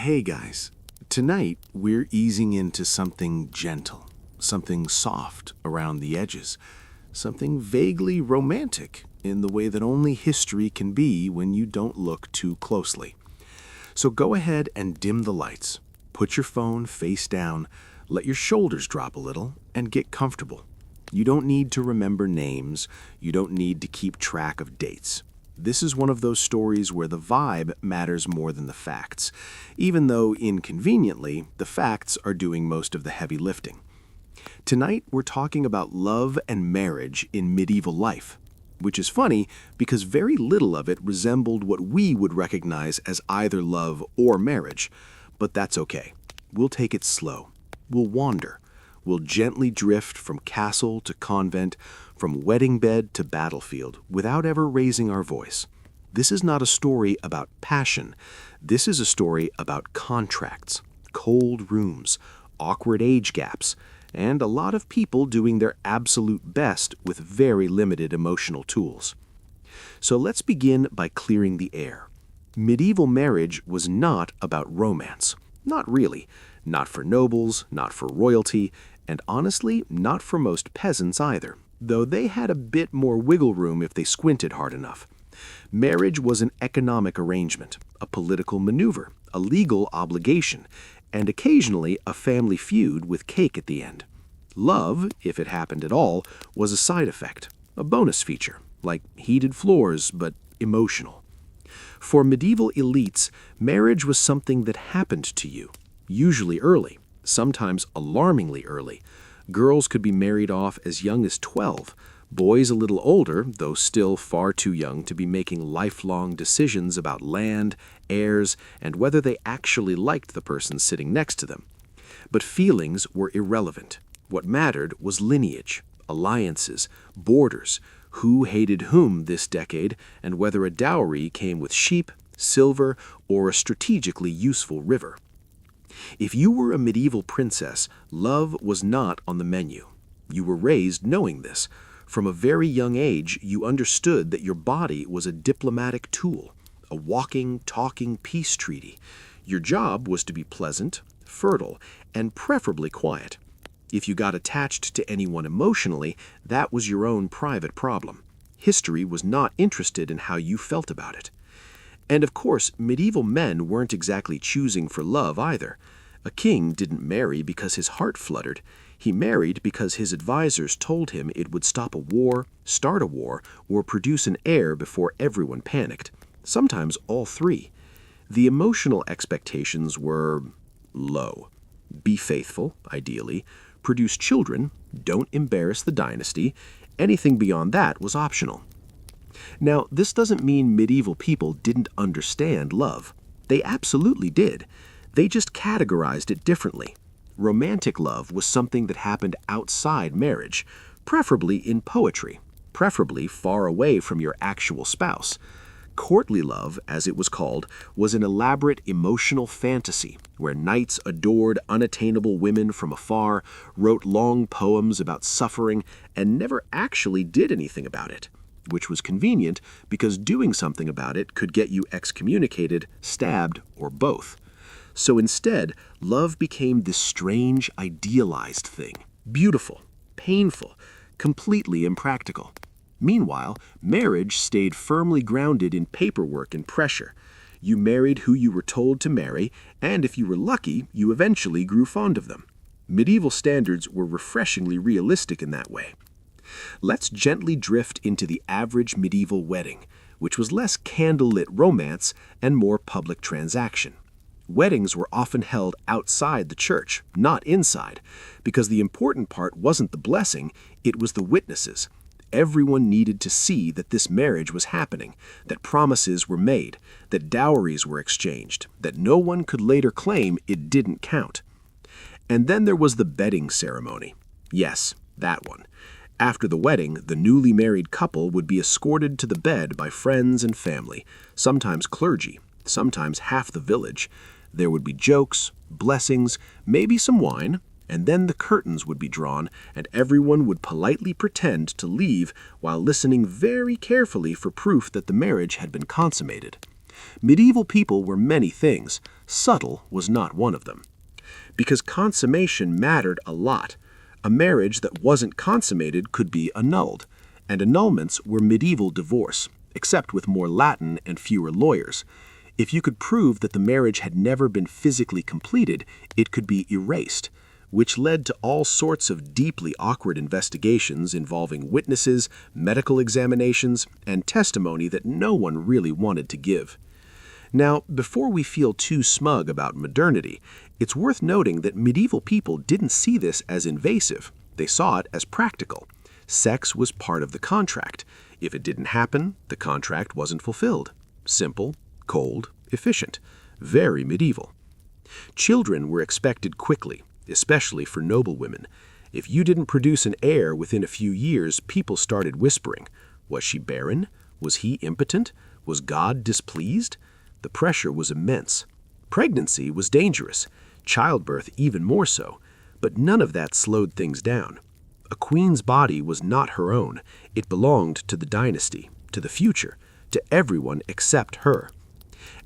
Hey guys, tonight we're easing into something gentle, something soft around the edges, something vaguely romantic in the way that only history can be when you don't look too closely. So go ahead and dim the lights, put your phone face down, let your shoulders drop a little, and get comfortable. You don't need to remember names, you don't need to keep track of dates. This is one of those stories where the vibe matters more than the facts, even though, inconveniently, the facts are doing most of the heavy lifting. Tonight, we're talking about love and marriage in medieval life, which is funny because very little of it resembled what we would recognize as either love or marriage. But that's okay. We'll take it slow. We'll wander. We'll gently drift from castle to convent, from wedding bed to battlefield, without ever raising our voice. This is not a story about passion. This is a story about contracts, cold rooms, awkward age gaps, and a lot of people doing their absolute best with very limited emotional tools. So let's begin by clearing the air. Medieval marriage was not about romance. Not really. Not for nobles, not for royalty, and honestly, not for most peasants either, though they had a bit more wiggle room if they squinted hard enough. Marriage was an economic arrangement, a political maneuver, a legal obligation, and occasionally a family feud with cake at the end. Love, if it happened at all, was a side effect, a bonus feature, like heated floors, but emotional. For medieval elites, marriage was something that happened to you, usually early, sometimes alarmingly early. Girls could be married off as young as 12, boys a little older, though still far too young to be making lifelong decisions about land, heirs, and whether they actually liked the person sitting next to them. But feelings were irrelevant. What mattered was lineage, alliances, borders, who hated whom this decade, and whether a dowry came with sheep, silver, or a strategically useful river. If you were a medieval princess, love was not on the menu. You were raised knowing this. From a very young age, you understood that your body was a diplomatic tool, a walking, talking peace treaty. Your job was to be pleasant, fertile, and preferably quiet. If you got attached to anyone emotionally, that was your own private problem. History was not interested in how you felt about it. And of course, medieval men weren't exactly choosing for love either. A king didn't marry because his heart fluttered. He married because his advisors told him it would stop a war, start a war, or produce an heir before everyone panicked. Sometimes all three. The emotional expectations were low. Be faithful, ideally. Produce children. Don't embarrass the dynasty. Anything beyond that was optional. Now, this doesn't mean medieval people didn't understand love. They absolutely did. They just categorized it differently. Romantic love was something that happened outside marriage, preferably in poetry, preferably far away from your actual spouse. Courtly love, as it was called, was an elaborate emotional fantasy where knights adored unattainable women from afar, wrote long poems about suffering, and never actually did anything about it. Which was convenient because doing something about it could get you excommunicated, stabbed, or both. So instead, love became this strange, idealized thing. Beautiful, painful, completely impractical. Meanwhile, marriage stayed firmly grounded in paperwork and pressure. You married who you were told to marry, and if you were lucky, you eventually grew fond of them. Medieval standards were refreshingly realistic in that way. Let's gently drift into the average medieval wedding, which was less candlelit romance and more public transaction. Weddings were often held outside the church, not inside, because the important part wasn't the blessing, it was the witnesses. Everyone needed to see that this marriage was happening, that promises were made, that dowries were exchanged, that no one could later claim it didn't count. And then there was the bedding ceremony. Yes, that one. After the wedding, the newly married couple would be escorted to the bed by friends and family, sometimes clergy, sometimes half the village. There would be jokes, blessings, maybe some wine, and then the curtains would be drawn, and everyone would politely pretend to leave while listening very carefully for proof that the marriage had been consummated. Medieval people were many things, Subtle was not one of them. Because consummation mattered a lot. A marriage that wasn't consummated could be annulled, and annulments were medieval divorce, except with more Latin and fewer lawyers. If you could prove that the marriage had never been physically completed, it could be erased, which led to all sorts of deeply awkward investigations involving witnesses, medical examinations, and testimony that no one really wanted to give. Now, before we feel too smug about modernity, it's worth noting that medieval people didn't see this as invasive. They saw it as practical. Sex was part of the contract. If it didn't happen, the contract wasn't fulfilled. Simple, cold, efficient. Very medieval. Children were expected quickly, especially for noble women. If you didn't produce an heir within a few years, people started whispering. Was she barren? Was he impotent? Was God displeased? The pressure was immense. Pregnancy was dangerous, childbirth even more so, but none of that slowed things down. A queen's body was not her own. It belonged to the dynasty, to the future, to everyone except her.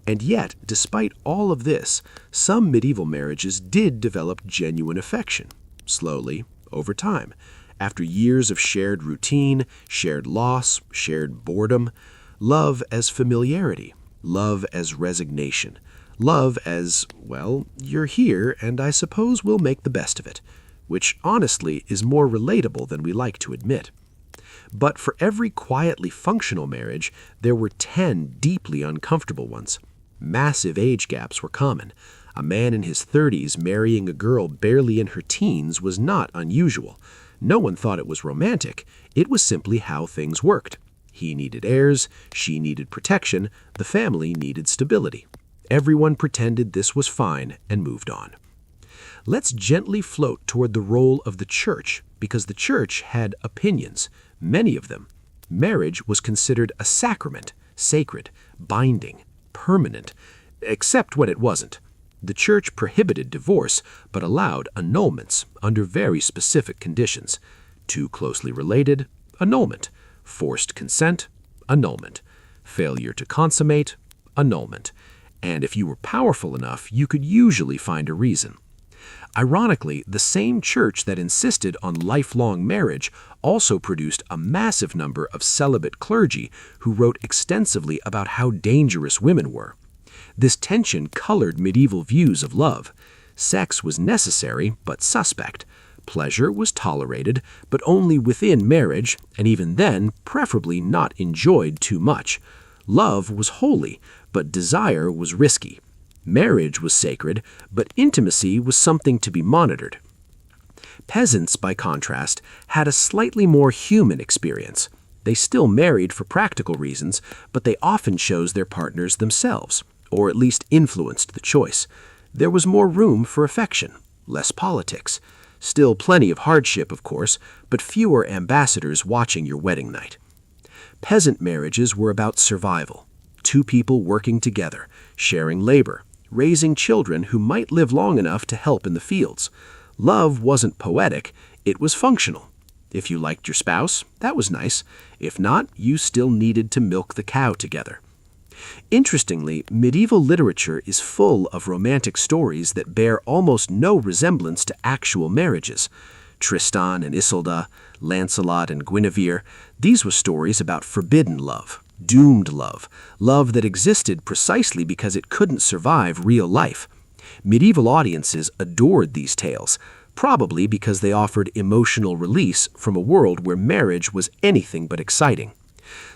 And yet, despite all of this, some medieval marriages did develop genuine affection, slowly, over time, after years of shared routine, shared loss, shared boredom, love as familiarity, love as resignation, love as, well, you're here and I suppose we'll make the best of it, which honestly is more relatable than we like to admit. But for every quietly functional marriage, there were 10 deeply uncomfortable ones. Massive age gaps were common. A man in his 30s marrying a girl barely in her teens was not unusual. No one thought it was romantic. It was simply how things worked. He needed heirs, she needed protection, the family needed stability. Everyone pretended this was fine and moved on. Let's gently float toward the role of the church, because the church had opinions, many of them. Marriage was considered a sacrament, sacred, binding, permanent, except when it wasn't. The church prohibited divorce, but allowed annulments under very specific conditions. Too closely related, annulment. Forced consent, annulment. Failure to consummate, annulment. And if you were powerful enough, you could usually find a reason. Ironically, the same church that insisted on lifelong marriage also produced a massive number of celibate clergy who wrote extensively about how dangerous women were. This tension colored medieval views of love. Sex was necessary but suspect. Pleasure was tolerated, but only within marriage, and even then, preferably not enjoyed too much. Love was holy, but desire was risky. Marriage was sacred, but intimacy was something to be monitored. Peasants, by contrast, had a slightly more human experience. They still married for practical reasons, but they often chose their partners themselves, or at least influenced the choice. There was more room for affection, less politics. Still plenty of hardship, of course, but fewer ambassadors watching your wedding night. Peasant marriages were about survival. Two people working together, sharing labor, raising children who might live long enough to help in the fields. Love wasn't poetic, it was functional. If you liked your spouse, that was nice. If not, you still needed to milk the cow together. Interestingly, medieval literature is full of romantic stories that bear almost no resemblance to actual marriages. Tristan and Isolde, Lancelot and Guinevere, these were stories about forbidden love, doomed love, love that existed precisely because it couldn't survive real life. Medieval audiences adored these tales, probably because they offered emotional release from a world where marriage was anything but exciting.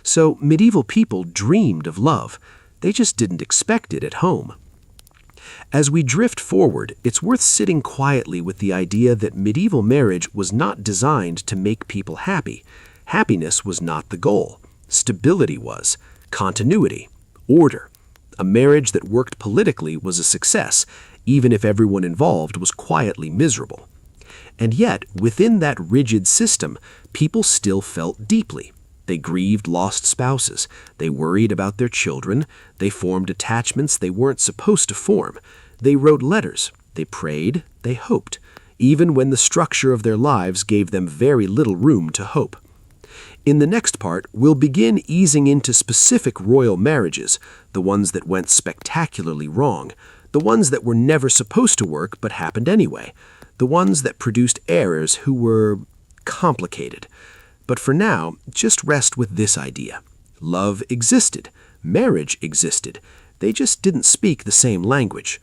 So medieval people dreamed of love. They just didn't expect it at home. As we drift forward, it's worth sitting quietly with the idea that medieval marriage was not designed to make people happy. Happiness was not the goal. Stability was. Continuity. Order. A marriage that worked politically was a success, even if everyone involved was quietly miserable. And yet, within that rigid system, people still felt deeply. They grieved lost spouses. They worried about their children. They formed attachments they weren't supposed to form. They wrote letters. They prayed. They hoped, even when the structure of their lives gave them very little room to hope. In the next part, we'll begin easing into specific royal marriages, the ones that went spectacularly wrong, The ones that were never supposed to work but happened anyway. The ones that produced heirs who were complicated. But for now, just rest with this idea. Love existed. Marriage existed. They just didn't speak the same language.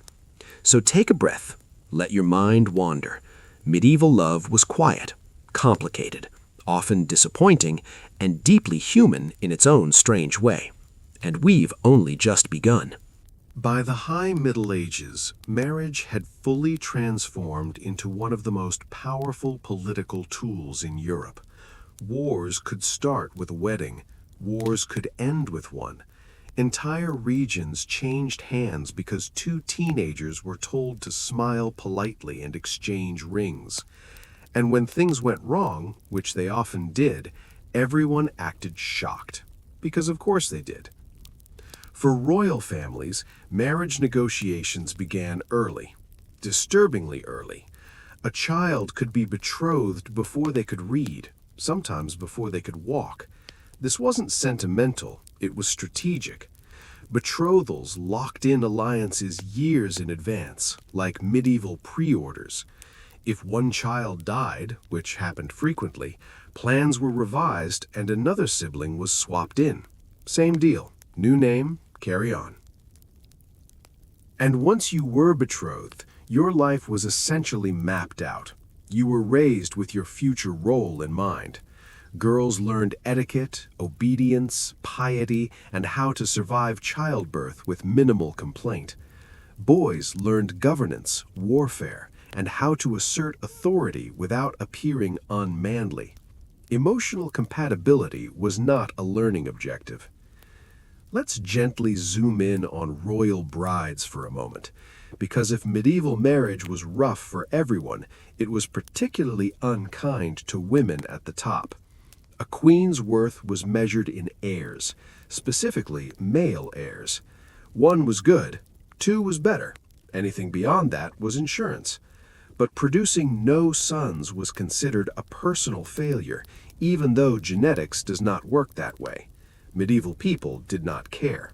So take a breath. Let your mind wander. Medieval love was quiet, complicated, often disappointing, and deeply human in its own strange way. And we've only just begun. By the High Middle Ages, marriage had fully transformed into one of the most powerful political tools in Europe. Wars could start with a wedding. Wars could end with one. Entire regions changed hands because two teenagers were told to smile politely and exchange rings. And when things went wrong, which they often did, everyone acted shocked. Because of course they did. For royal families, marriage negotiations began early, disturbingly early. A child could be betrothed before they could read, sometimes before they could walk. This wasn't sentimental, it was strategic. Betrothals locked in alliances years in advance, like medieval pre-orders. If one child died, which happened frequently, plans were revised and another sibling was swapped in. Same deal, new name, carry on. And once you were betrothed, your life was essentially mapped out. You were raised with your future role in mind. Girls learned etiquette, obedience, piety, and how to survive childbirth with minimal complaint. Boys learned governance, warfare, and how to assert authority without appearing unmanly. Emotional compatibility was not a learning objective. Let's gently zoom in on royal brides for a moment, because if medieval marriage was rough for everyone, it was particularly unkind to women at the top. A queen's worth was measured in heirs, specifically male heirs. One was good, two was better. Anything beyond that was insurance. But producing no sons was considered a personal failure, even though genetics does not work that way. Medieval people did not care.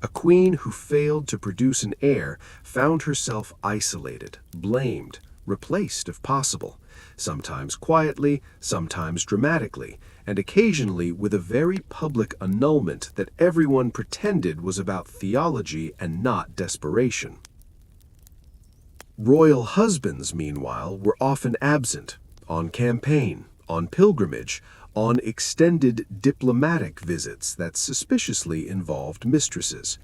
A queen who failed to produce an heir found herself isolated, blamed, replaced if possible, sometimes quietly, sometimes dramatically, and occasionally with a very public annulment that everyone pretended was about theology and not desperation. Royal husbands, meanwhile, were often absent, on campaign, on pilgrimage, on extended diplomatic visits that suspiciously involved mistresses.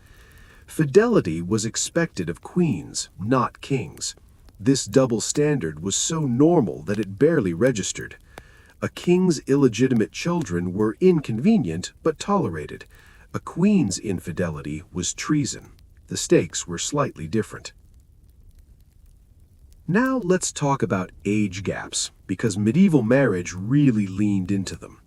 Fidelity was expected of queens, not kings. This double standard was so normal that it barely registered. A king's illegitimate children were inconvenient but tolerated. A queen's infidelity was treason. The stakes were slightly different. Now let's talk about age gaps, because medieval marriage really leaned into them.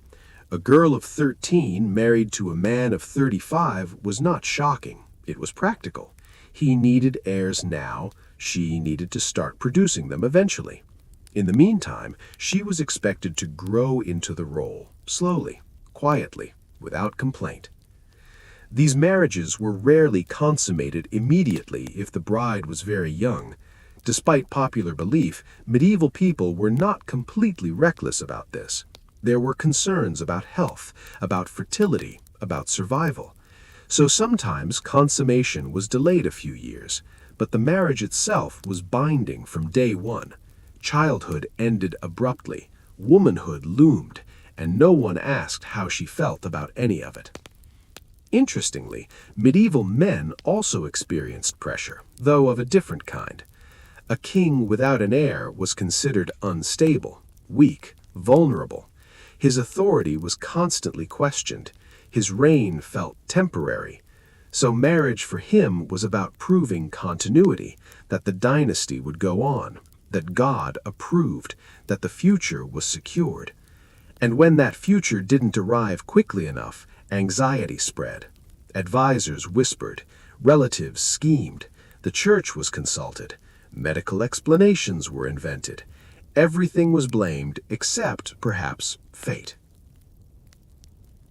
A girl of 13 married to a man of 35 was not shocking. It was practical. He needed heirs now. She needed to start producing them eventually. In the meantime, she was expected to grow into the role, slowly, quietly, without complaint. These marriages were rarely consummated immediately if the bride was very young. Despite popular belief, medieval people were not completely reckless about this. There were concerns about health, about fertility, about survival. So sometimes consummation was delayed a few years, but the marriage itself was binding from day one. Childhood ended abruptly, womanhood loomed, and no one asked how she felt about any of it. Interestingly, medieval men also experienced pressure, though of a different kind. A king without an heir was considered unstable, weak, vulnerable. His authority was constantly questioned. His reign felt temporary. So marriage for him was about proving continuity, that the dynasty would go on, that God approved, that the future was secured. And when that future didn't arrive quickly enough, anxiety spread. Advisors whispered, relatives schemed, the church was consulted. Medical explanations were invented. Everything was blamed except, perhaps, fate.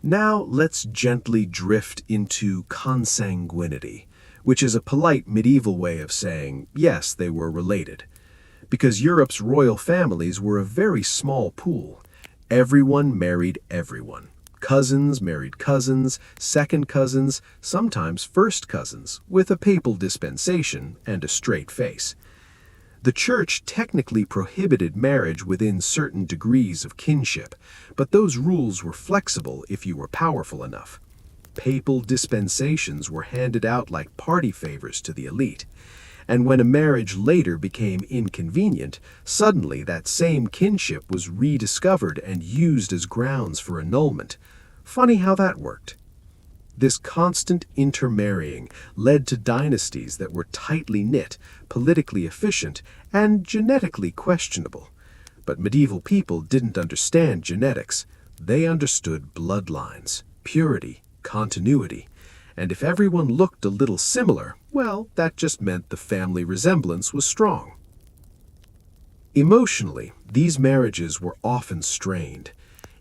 Now let's gently drift into consanguinity, which is a polite medieval way of saying, yes, they were related. Because Europe's royal families were a very small pool. Everyone married everyone. Cousins married cousins, second cousins, sometimes first cousins, with a papal dispensation and a straight face. The Church technically prohibited marriage within certain degrees of kinship, but those rules were flexible if you were powerful enough. Papal dispensations were handed out like party favors to the elite. And when a marriage later became inconvenient, suddenly that same kinship was rediscovered and used as grounds for annulment. Funny how that worked. This constant intermarrying led to dynasties that were tightly knit, politically efficient, and genetically questionable. But medieval people didn't understand genetics. They understood bloodlines, purity, continuity. And if everyone looked a little similar, well, that just meant the family resemblance was strong. Emotionally, these marriages were often strained.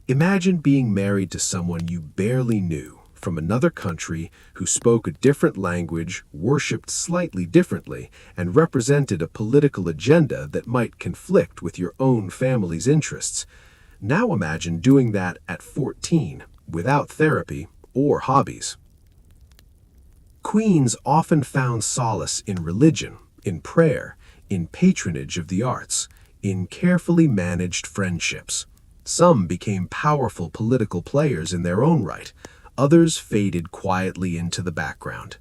Imagine being married to someone you barely knew, from another country, who spoke a different language, worshipped slightly differently, and represented a political agenda that might conflict with your own family's interests. Now imagine doing that at 14, without therapy or hobbies. Queens often found solace in religion, in prayer, in patronage of the arts, in carefully managed friendships. Some became powerful political players in their own right. Others faded quietly into the background.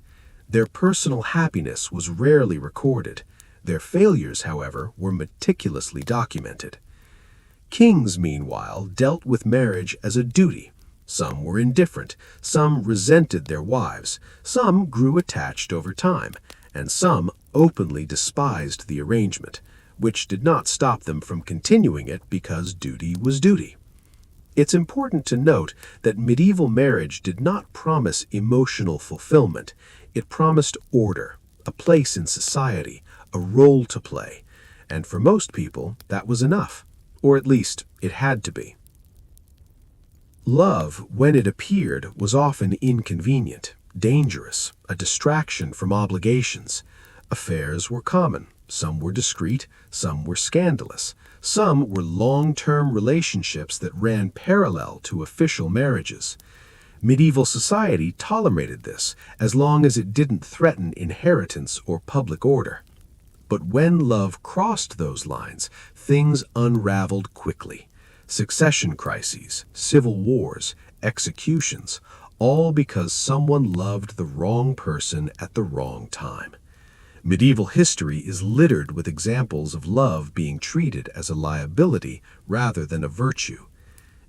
Their personal happiness was rarely recorded. Their failures, however, were meticulously documented. Kings, meanwhile, dealt with marriage as a duty. Some were indifferent, some resented their wives, some grew attached over time, and some openly despised the arrangement, which did not stop them from continuing it because duty was duty. It's important to note that medieval marriage did not promise emotional fulfillment. It promised order, a place in society, a role to play, and for most people that was enough, or at least it had to be. Love, when it appeared, was often inconvenient, dangerous, a distraction from obligations. Affairs were common. Some were discreet, some were scandalous. Some were long-term relationships that ran parallel to official marriages. Medieval society tolerated this as long as it didn't threaten inheritance or public order. But when love crossed those lines, things unraveled quickly. Succession crises, civil wars, executions, all because someone loved the wrong person at the wrong time. Medieval history is littered with examples of love being treated as a liability rather than a virtue.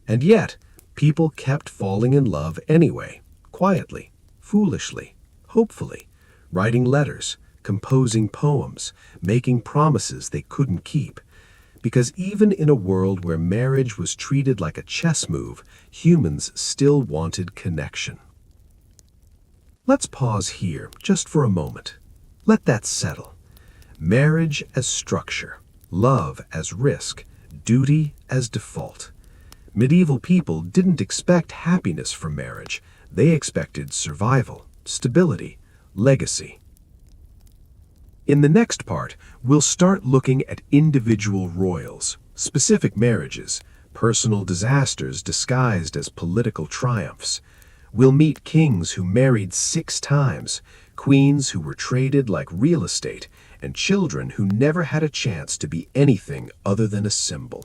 And yet, people kept falling in love anyway, quietly, foolishly, hopefully, writing letters, composing poems, making promises they couldn't keep. Because even in a world where marriage was treated like a chess move, humans still wanted connection. Let's pause here just for a moment. Let that settle. Marriage as structure, love as risk, duty as default. Medieval people didn't expect happiness from marriage. They expected survival, stability, legacy. In the next part, we'll start looking at individual royals, specific marriages, personal disasters disguised as political triumphs. We'll meet kings who married 6 times, queens who were traded like real estate, and children who never had a chance to be anything other than a symbol.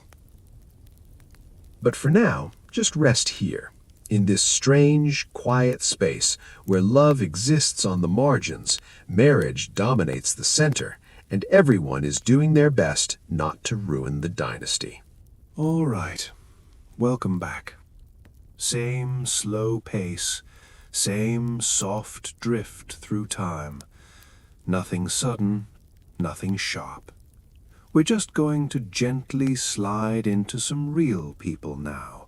But for now, just rest here, in this strange, quiet space where love exists on the margins, marriage dominates the center, and everyone is doing their best not to ruin the dynasty. All right, welcome back. Same slow pace, same soft drift through time. Nothing sudden, nothing sharp. We're just going to gently slide into some real people now.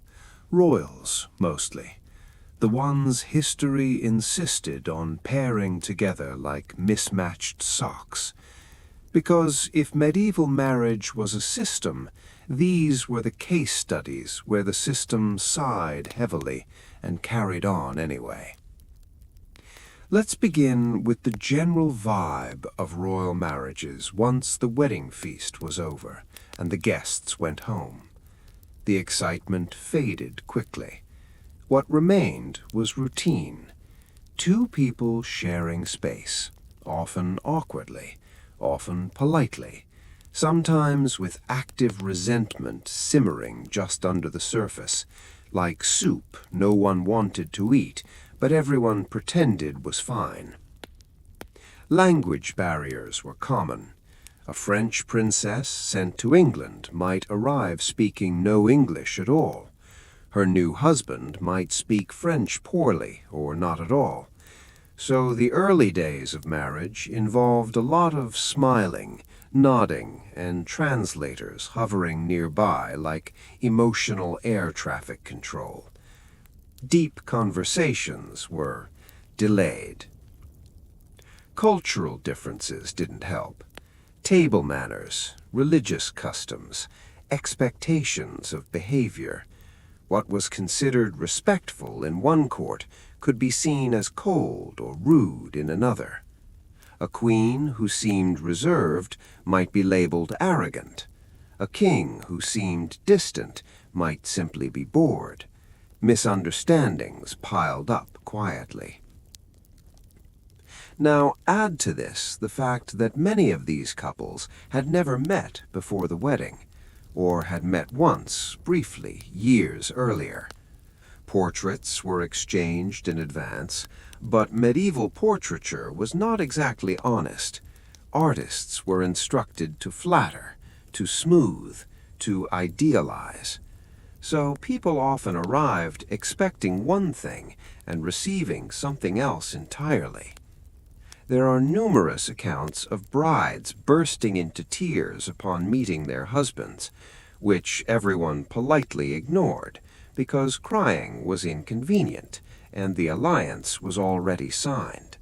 Royals, mostly. The ones history insisted on pairing together like mismatched socks. Because if medieval marriage was a system, these were the case studies where the system sighed heavily and carried on anyway. Let's begin with the general vibe of royal marriages once the wedding feast was over and the guests went home. The excitement faded quickly. What remained was routine. Two people sharing space, often awkwardly, often politely, sometimes with active resentment simmering just under the surface, like soup no one wanted to eat, but everyone pretended was fine. Language barriers were common. A French princess sent to England might arrive speaking no English at all. Her new husband might speak French poorly or not at all. So the early days of marriage involved a lot of smiling, nodding, and translators hovering nearby like emotional air traffic control. Deep conversations were delayed. Cultural differences didn't help. Table manners, religious customs, expectations of behavior. What was considered respectful in one court could be seen as cold or rude in another. A queen who seemed reserved might be labeled arrogant. A king who seemed distant might simply be bored. Misunderstandings piled up quietly. Now add to this the fact that many of these couples had never met before the wedding, or had met once, briefly, years earlier. Portraits were exchanged in advance, but medieval portraiture was not exactly honest. Artists were instructed to flatter, to smooth, to idealize. So people often arrived expecting one thing and receiving something else entirely. There are numerous accounts of brides bursting into tears upon meeting their husbands, which everyone politely ignored because crying was inconvenient and the alliance was already signed.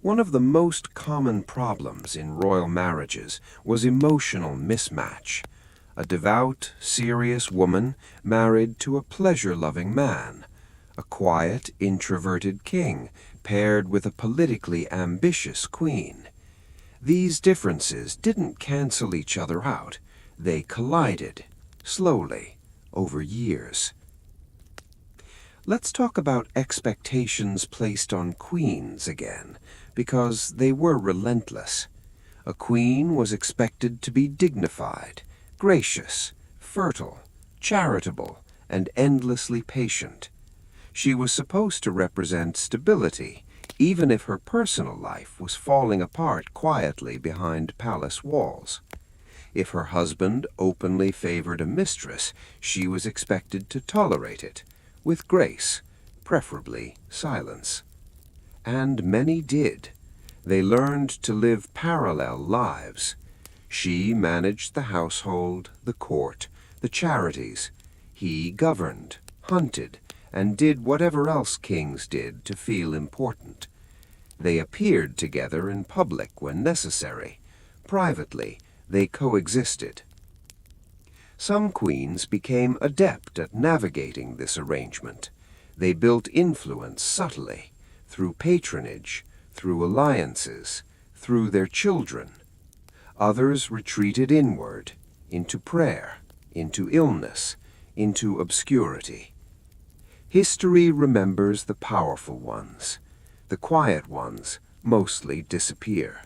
One of the most common problems in royal marriages was emotional mismatch. A devout, serious woman married to a pleasure-loving man. A quiet, introverted king paired with a politically ambitious queen. These differences didn't cancel each other out. They collided, slowly, over years. Let's talk about expectations placed on queens again, because they were relentless. A queen was expected to be dignified, gracious, fertile, charitable, and endlessly patient. She was supposed to represent stability, even if her personal life was falling apart quietly behind palace walls. If her husband openly favored a mistress, she was expected to tolerate it, with grace, preferably silence. And many did. They learned to live parallel lives. She managed the household, the court, the charities. He governed, hunted, and did whatever else kings did to feel important. They appeared together in public when necessary. Privately, they coexisted. Some queens became adept at navigating this arrangement. They built influence subtly, through patronage, through alliances, through their children. Others retreated inward, into prayer, into illness, into obscurity. History remembers the powerful ones. The quiet ones mostly disappear.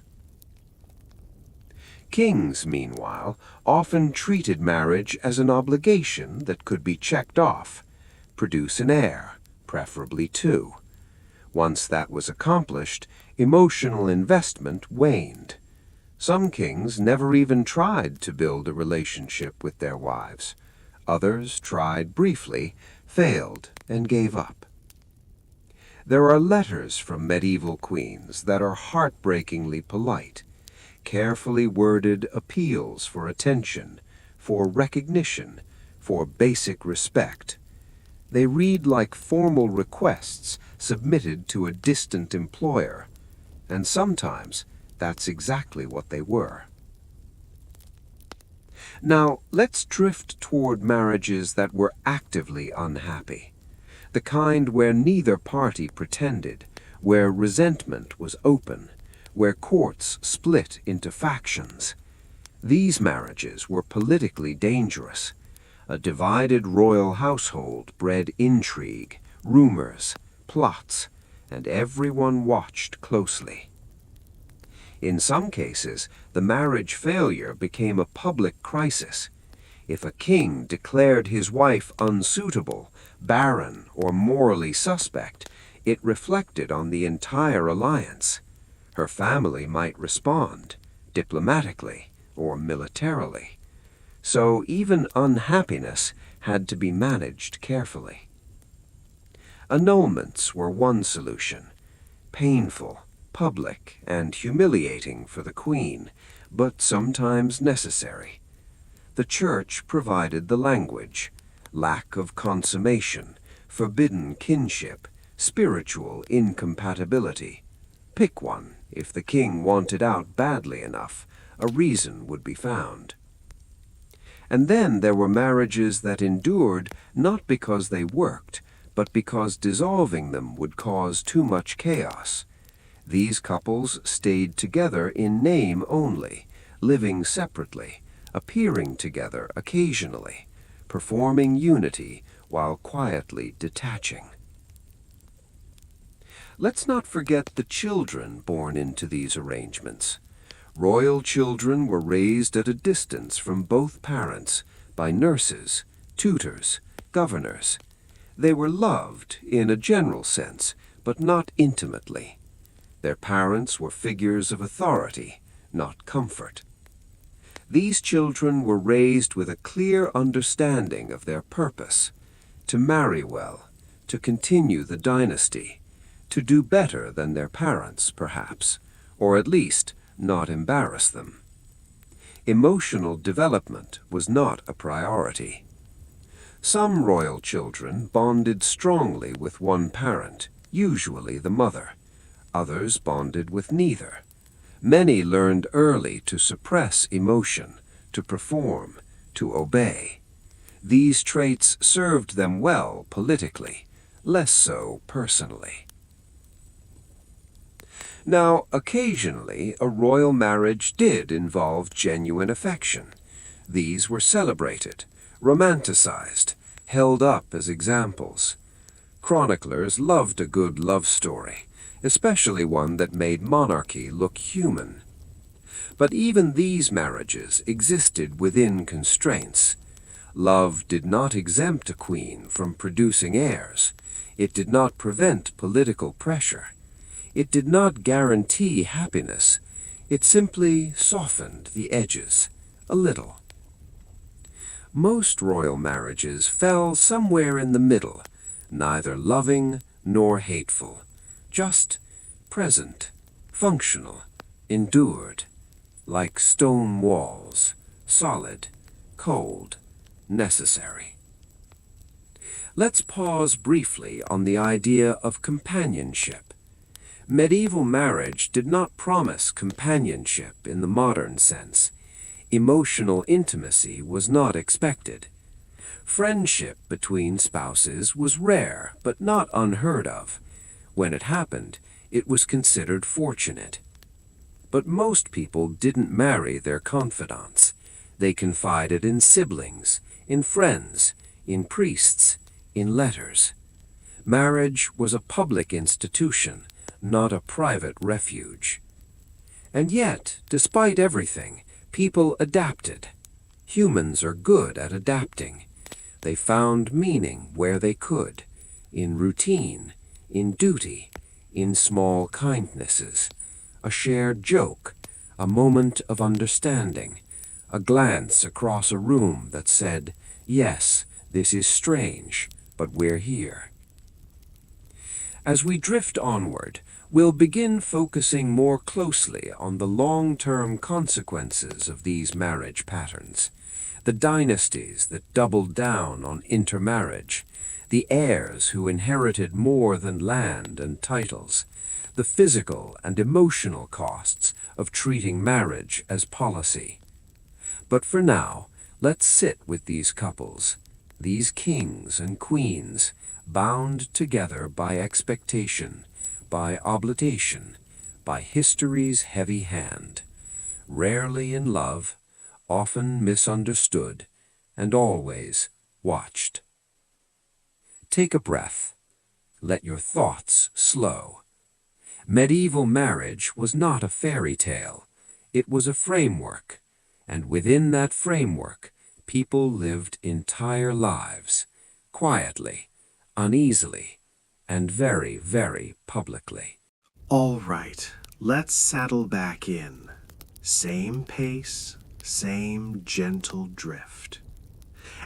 Kings, meanwhile, often treated marriage as an obligation that could be checked off. Produce an heir, preferably two. Once that was accomplished, emotional investment waned. Some kings never even tried to build a relationship with their wives. Others tried briefly, failed, and gave up. There are letters from medieval queens that are heartbreakingly polite, carefully worded appeals for attention, for recognition, for basic respect. They read like formal requests submitted to a distant employer, and sometimes that's exactly what they were. Now, let's drift toward marriages that were actively unhappy, the kind where neither party pretended, where resentment was open, where courts split into factions. These marriages were politically dangerous. A divided royal household bred intrigue, rumors, plots, and everyone watched closely. In some cases, the marriage failure became a public crisis. If a king declared his wife unsuitable, barren, or morally suspect, it reflected on the entire alliance. Her family might respond, diplomatically or militarily. So even unhappiness had to be managed carefully. Annulments were one solution, painful, public, and humiliating for the queen, but sometimes necessary. The Church provided the language: lack of consummation, forbidden kinship, spiritual incompatibility. Pick one. If the king wanted out badly enough, a reason would be found. And then there were marriages that endured not because they worked, but because dissolving them would cause too much chaos. These couples stayed together in name only, living separately, appearing together occasionally, performing unity while quietly detaching. Let's not forget the children born into these arrangements. Royal children were raised at a distance from both parents by nurses, tutors, governors. They were loved in a general sense, but not intimately. Their parents were figures of authority, not comfort. These children were raised with a clear understanding of their purpose: to marry well, to continue the dynasty, to do better than their parents, perhaps, or at least not embarrass them. Emotional development was not a priority. Some royal children bonded strongly with one parent, usually the mother. Others bonded with neither. Many learned early to suppress emotion, to perform, to obey. These traits served them well politically, less so personally. Now, occasionally, a royal marriage did involve genuine affection. These were celebrated, romanticized, held up as examples. Chroniclers loved a good love story, especially one that made monarchy look human. But even these marriages existed within constraints. Love did not exempt a queen from producing heirs. It did not prevent political pressure. It did not guarantee happiness. It simply softened the edges a little. Most royal marriages fell somewhere in the middle, neither loving nor hateful, just present, functional, endured, like stone walls, solid, cold, necessary. Let's pause briefly on the idea of companionship. Medieval marriage did not promise companionship in the modern sense. Emotional intimacy was not expected. Friendship between spouses was rare, but not unheard of. When it happened, it was considered fortunate. But most people didn't marry their confidants. They confided in siblings, in friends, in priests, in letters. Marriage was a public institution, not a private refuge. And yet, despite everything, people adapted. Humans are good at adapting. They found meaning where they could, in routine, in duty, in small kindnesses, a shared joke, a moment of understanding, a glance across a room that said, "Yes, this is strange, but we're here." As we drift onward, we'll begin focusing more closely on the long-term consequences of these marriage patterns, the dynasties that doubled down on intermarriage, the heirs who inherited more than land and titles, the physical and emotional costs of treating marriage as policy. But for now, let's sit with these couples, these kings and queens, bound together by expectation, by obligation, by history's heavy hand, rarely in love, often misunderstood, and always watched. Take a breath. Let your thoughts slow. Medieval marriage was not a fairy tale. It was a framework, and within that framework, people lived entire lives, quietly, uneasily, and very, very publicly. All right, let's settle back in. Same pace, same gentle drift.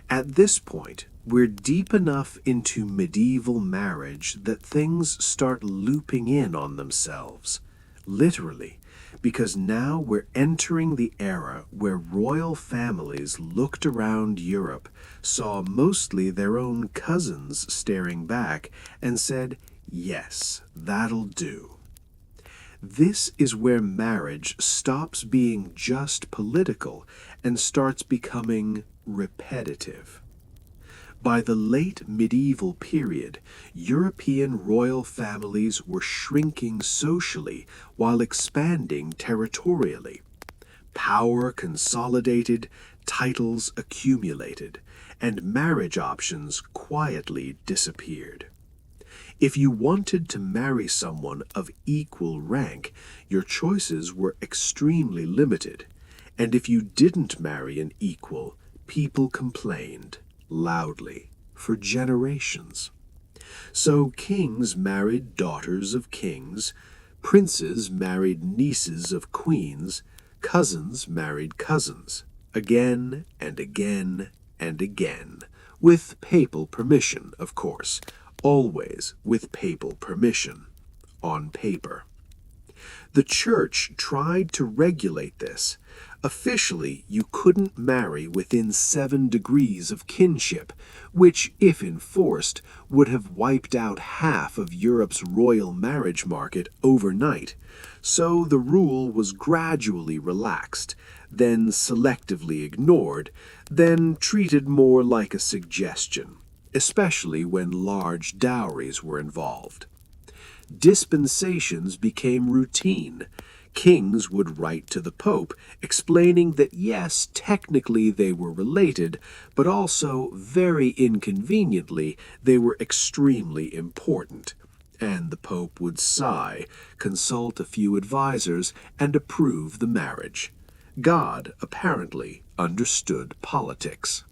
At this point, we're deep enough into medieval marriage that things start looping in on themselves, literally, because now we're entering the era where royal families looked around Europe, saw mostly their own cousins staring back, and said, yes, that'll do. This is where marriage stops being just political and starts becoming repetitive. By the late medieval period, European royal families were shrinking socially while expanding territorially. Power consolidated, titles accumulated, and marriage options quietly disappeared. If you wanted to marry someone of equal rank, your choices were extremely limited, and if you didn't marry an equal, people complained loudly for generations. So kings married daughters of kings, princes married nieces of queens, cousins married cousins, again and again and again, with papal permission, of course, always with papal permission, on paper. The church tried to regulate this. Officially, you couldn't marry within 7 degrees of kinship, which, if enforced, would have wiped out half of Europe's royal marriage market overnight. So the rule was gradually relaxed, then selectively ignored, then treated more like a suggestion, especially when large dowries were involved. Dispensations became routine. Kings would write to the Pope, explaining that yes, technically they were related, but also, very inconveniently, they were extremely important. And the Pope would sigh, consult a few advisors, and approve the marriage. God, apparently, understood politics.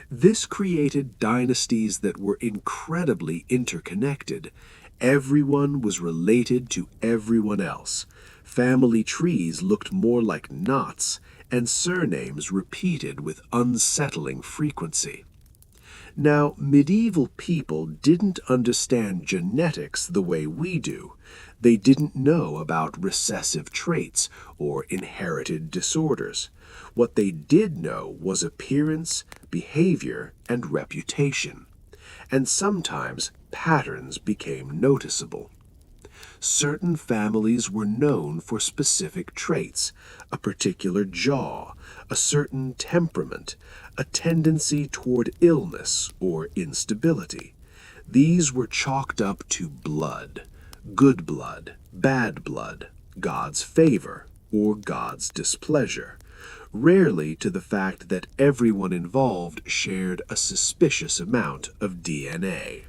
This created dynasties that were incredibly interconnected. Everyone was related to everyone else. Family trees looked more like knots, and surnames repeated with unsettling frequency. Now, medieval people didn't understand genetics the way we do. They didn't know about recessive traits or inherited disorders. What they did know was appearance, behavior, and reputation. And sometimes patterns became noticeable. Certain families were known for specific traits, a particular jaw, a certain temperament, a tendency toward illness or instability. These were chalked up to blood, good blood, bad blood, God's favor, or God's displeasure, rarely to the fact that everyone involved shared a suspicious amount of DNA.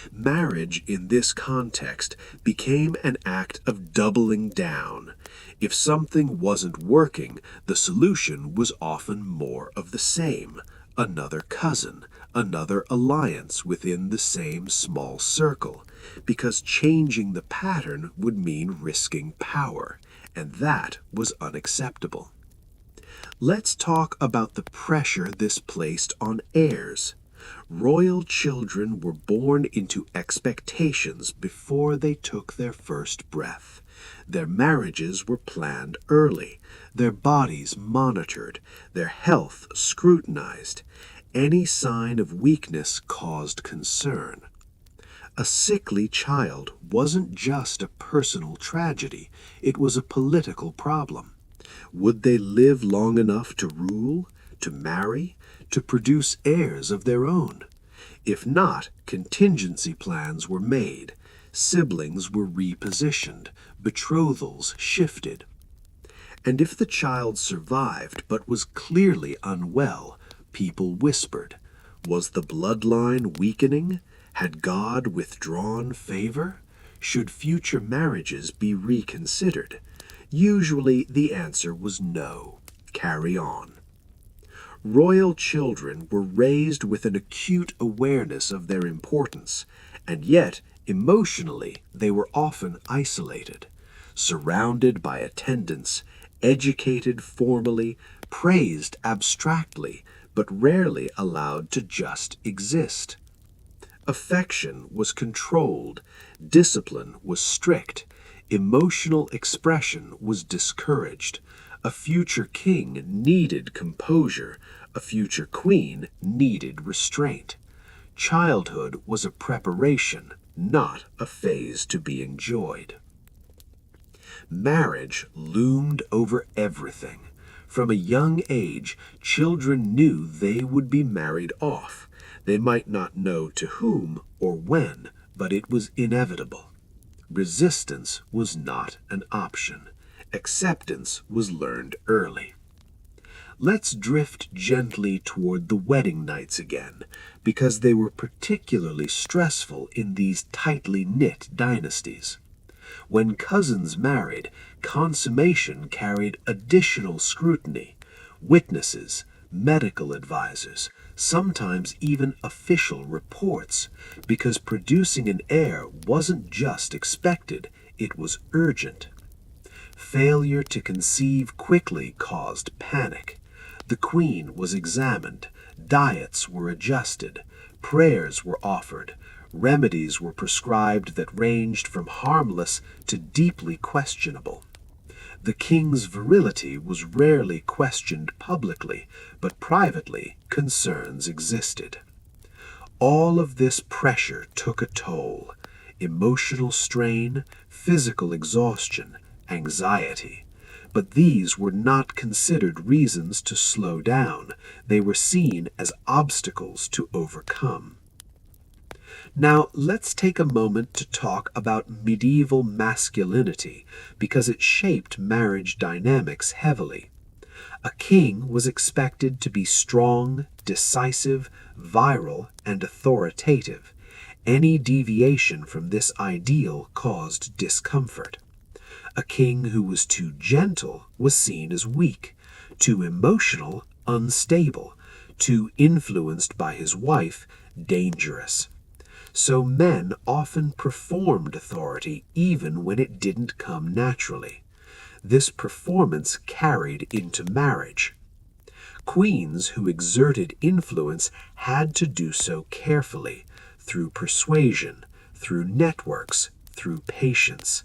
Marriage in this context became an act of doubling down. If something wasn't working, the solution was often more of the same. Another cousin, another alliance within the same small circle, because changing the pattern would mean risking power, and that was unacceptable. Let's talk about the pressure this placed on heirs. Royal children were born into expectations before they took their first breath. Their marriages were planned early, their bodies monitored, their health scrutinized. Any sign of weakness caused concern. A sickly child wasn't just a personal tragedy, it was a political problem. Would they live long enough to rule, to marry, to produce heirs of their own? If not, contingency plans were made. Siblings were repositioned, betrothals shifted. And if the child survived but was clearly unwell, people whispered, was the bloodline weakening? Had God withdrawn favor? Should future marriages be reconsidered? Usually the answer was no. Carry on. Royal children were raised with an acute awareness of their importance, and yet, emotionally, they were often isolated, surrounded by attendants, educated formally, praised abstractly, but rarely allowed to just exist. Affection was controlled, discipline was strict, emotional expression was discouraged. A future king needed composure, a future queen needed restraint. Childhood was a preparation, not a phase to be enjoyed. Marriage loomed over everything. From a young age, children knew they would be married off. They might not know to whom or when, but it was inevitable. Resistance was not an option. Acceptance was learned early. Let's drift gently toward the wedding nights again, because they were particularly stressful in these tightly knit dynasties. When cousins married, consummation carried additional scrutiny. Witnesses, medical advisors, sometimes even official reports, because producing an heir wasn't just expected, it was urgent. Failure to conceive quickly caused panic. The queen was examined, diets were adjusted, prayers were offered, remedies were prescribed that ranged from harmless to deeply questionable. The king's virility was rarely questioned publicly, but privately concerns existed. All of this pressure took a toll: emotional strain, physical exhaustion, anxiety. But these were not considered reasons to slow down. They were seen as obstacles to overcome. Now, let's take a moment to talk about medieval masculinity, because it shaped marriage dynamics heavily. A king was expected to be strong, decisive, virile, and authoritative. Any deviation from this ideal caused discomfort. A king who was too gentle was seen as weak, too emotional, unstable, too influenced by his wife, dangerous. So men often performed authority even when it didn't come naturally. This performance carried into marriage. Queens who exerted influence had to do so carefully, through persuasion, through networks, through patience.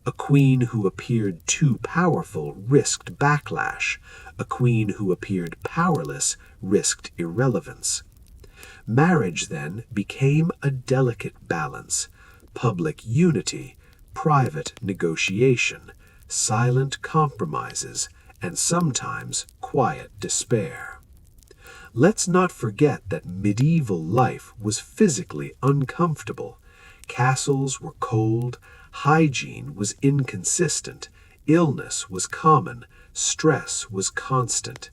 A queen who appeared too powerful risked backlash. A queen who appeared powerless risked irrelevance. Marriage, then, became a delicate balance: public unity, private negotiation, silent compromises, and sometimes quiet despair. Let's not forget that medieval life was physically uncomfortable. Castles were cold, hygiene was inconsistent, illness was common, stress was constant.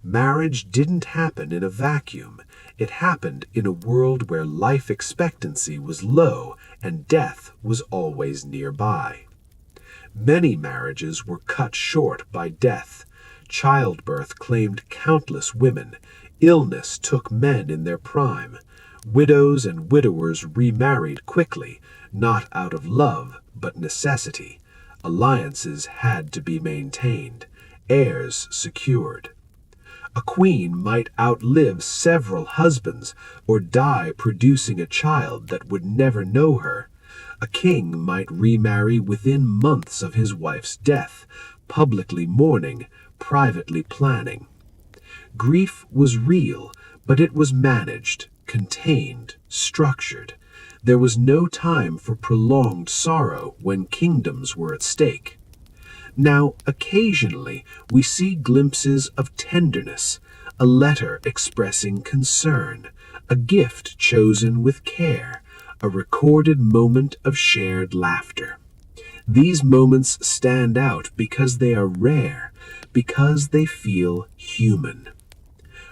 Marriage didn't happen in a vacuum. It happened in a world where life expectancy was low and death was always nearby. Many marriages were cut short by death. Childbirth claimed countless women. Illness took men in their prime. Widows and widowers remarried quickly, not out of love, but necessity. Alliances had to be maintained, heirs secured. A queen might outlive several husbands or die producing a child that would never know her. A king might remarry within months of his wife's death, publicly mourning, privately planning. Grief was real, but it was managed, contained, structured. There was no time for prolonged sorrow when kingdoms were at stake. Now, occasionally, we see glimpses of tenderness, a letter expressing concern, a gift chosen with care, a recorded moment of shared laughter. These moments stand out because they are rare, because they feel human.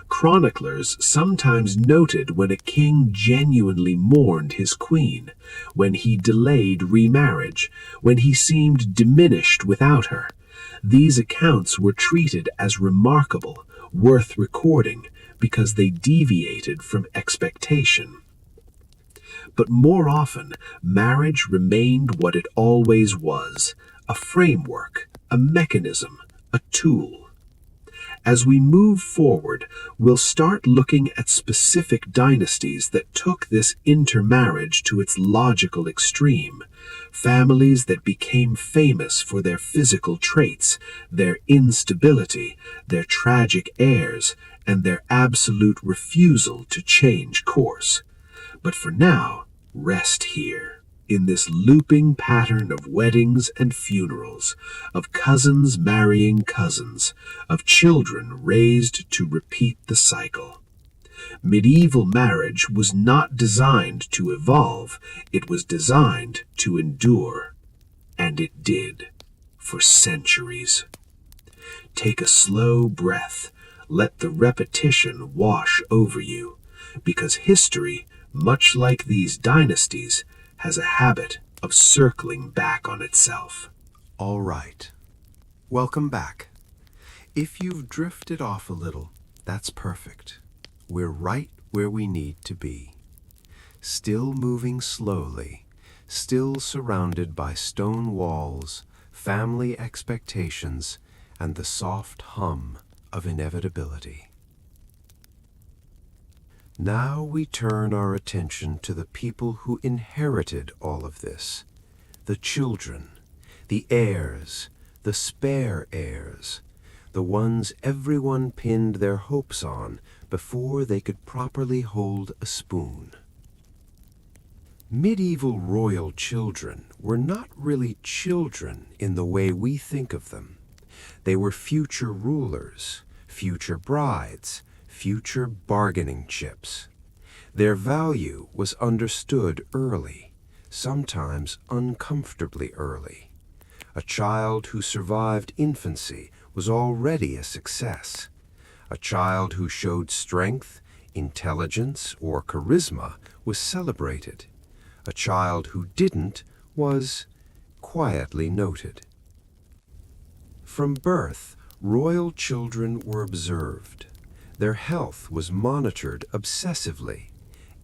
Chroniclers sometimes noted when a king genuinely mourned his queen, when he delayed remarriage, when he seemed diminished without her. These accounts were treated as remarkable, worth recording, because they deviated from expectation. But more often, marriage remained what it always was, a framework, a mechanism, a tool. As we move forward, we'll start looking at specific dynasties that took this intermarriage to its logical extreme, families that became famous for their physical traits, their instability, their tragic heirs, and their absolute refusal to change course. But for now, rest here, in this looping pattern of weddings and funerals, of cousins marrying cousins, of children raised to repeat the cycle. Medieval marriage was not designed to evolve, it was designed to endure. And it did, for centuries. Take a slow breath, let the repetition wash over you, because history, much like these dynasties, has a habit of circling back on itself. All right. Welcome back. If you've drifted off a little, that's perfect. We're right where we need to be. Still moving slowly, still surrounded by stone walls, family expectations, and the soft hum of inevitability. Now we turn our attention to the people who inherited all of this, the children, the heirs, the spare heirs, the ones everyone pinned their hopes on before they could properly hold a spoon. Medieval royal children were not really children in the way we think of them. They were future rulers, future brides, future bargaining chips. Their value was understood early, sometimes uncomfortably early. A child who survived infancy was already a success. A child who showed strength, intelligence, or charisma was celebrated. A child who didn't was quietly noted. From birth, royal children were observed. Their health was monitored obsessively.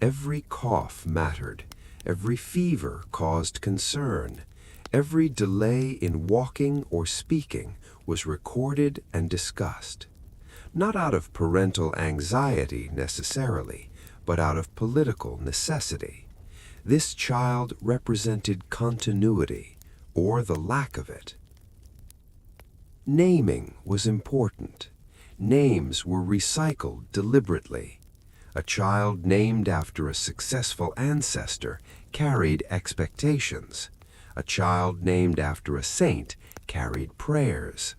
Every cough mattered. Every fever caused concern. Every delay in walking or speaking was recorded and discussed. Not out of parental anxiety necessarily, but out of political necessity. This child represented continuity, or the lack of it. Naming was important. Names were recycled deliberately. A child named after a successful ancestor carried expectations. A child named after a saint carried prayers.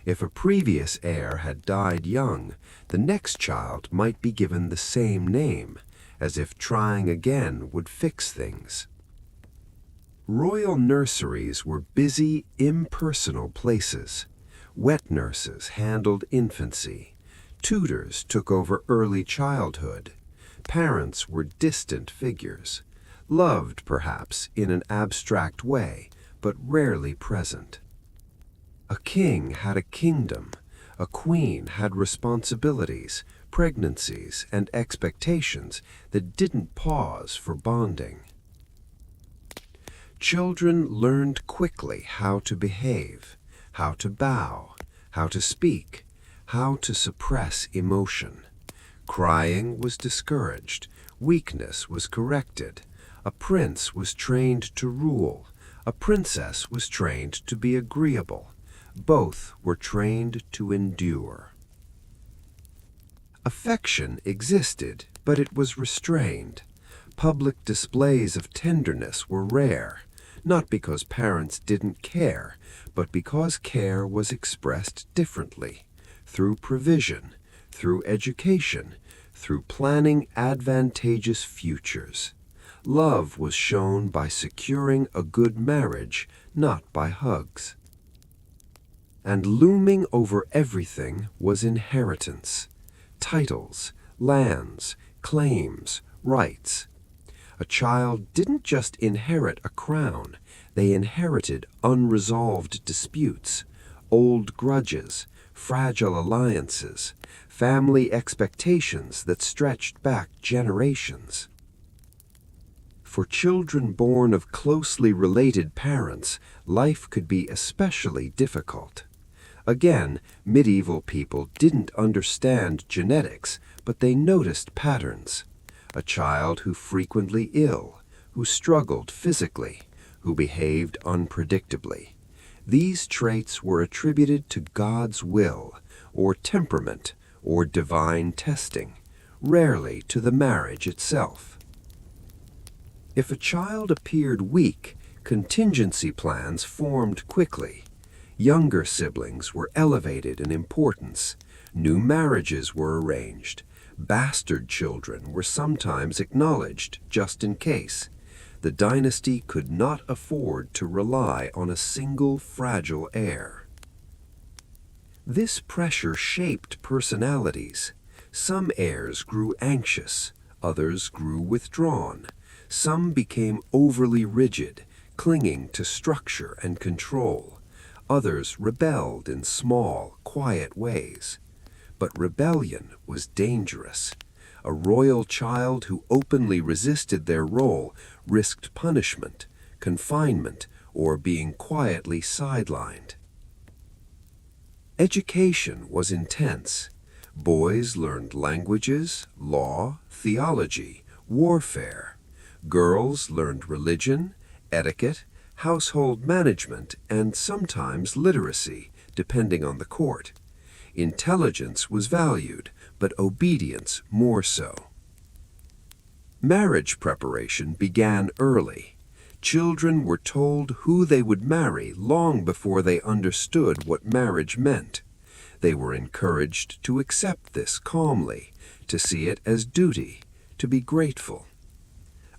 If a previous heir had died young, the next child might be given the same name, as if trying again would fix things. Royal nurseries were busy, impersonal places. Wet nurses handled infancy. Tutors took over early childhood. Parents were distant figures, loved perhaps in an abstract way, but rarely present. A king had a kingdom. A queen had responsibilities, pregnancies, and expectations that didn't pause for bonding. Children learned quickly how to behave, how to bow, how to speak, how to suppress emotion. Crying was discouraged, weakness was corrected. A prince was trained to rule, a princess was trained to be agreeable. Both were trained to endure. Affection existed, but it was restrained. Public displays of tenderness were rare, not because parents didn't care, but because care was expressed differently, through provision, through education, through planning advantageous futures. Love was shown by securing a good marriage, not by hugs. And looming over everything was inheritance, titles, lands, claims, rights. A child didn't just inherit a crown, they inherited unresolved disputes, old grudges, fragile alliances, family expectations that stretched back generations. For children born of closely related parents, life could be especially difficult. Again, medieval people didn't understand genetics, but they noticed patterns. A child who frequently ill, who struggled physically, who behaved unpredictably. These traits were attributed to God's will, or temperament, or divine testing, rarely to the marriage itself. If a child appeared weak, contingency plans formed quickly. Younger siblings were elevated in importance. New marriages were arranged. Bastard children were sometimes acknowledged, just in case. The dynasty could not afford to rely on a single fragile heir. This pressure shaped personalities. Some heirs grew anxious, others grew withdrawn. Some became overly rigid, clinging to structure and control. Others rebelled in small, quiet ways. But rebellion was dangerous. A royal child who openly resisted their role risked punishment, confinement, or being quietly sidelined. Education was intense. Boys learned languages, law, theology, warfare. Girls learned religion, etiquette, household management, and sometimes literacy, depending on the court. Intelligence was valued, but obedience more so. Marriage preparation began early. Children were told who they would marry long before they understood what marriage meant. They were encouraged to accept this calmly, to see it as duty, to be grateful.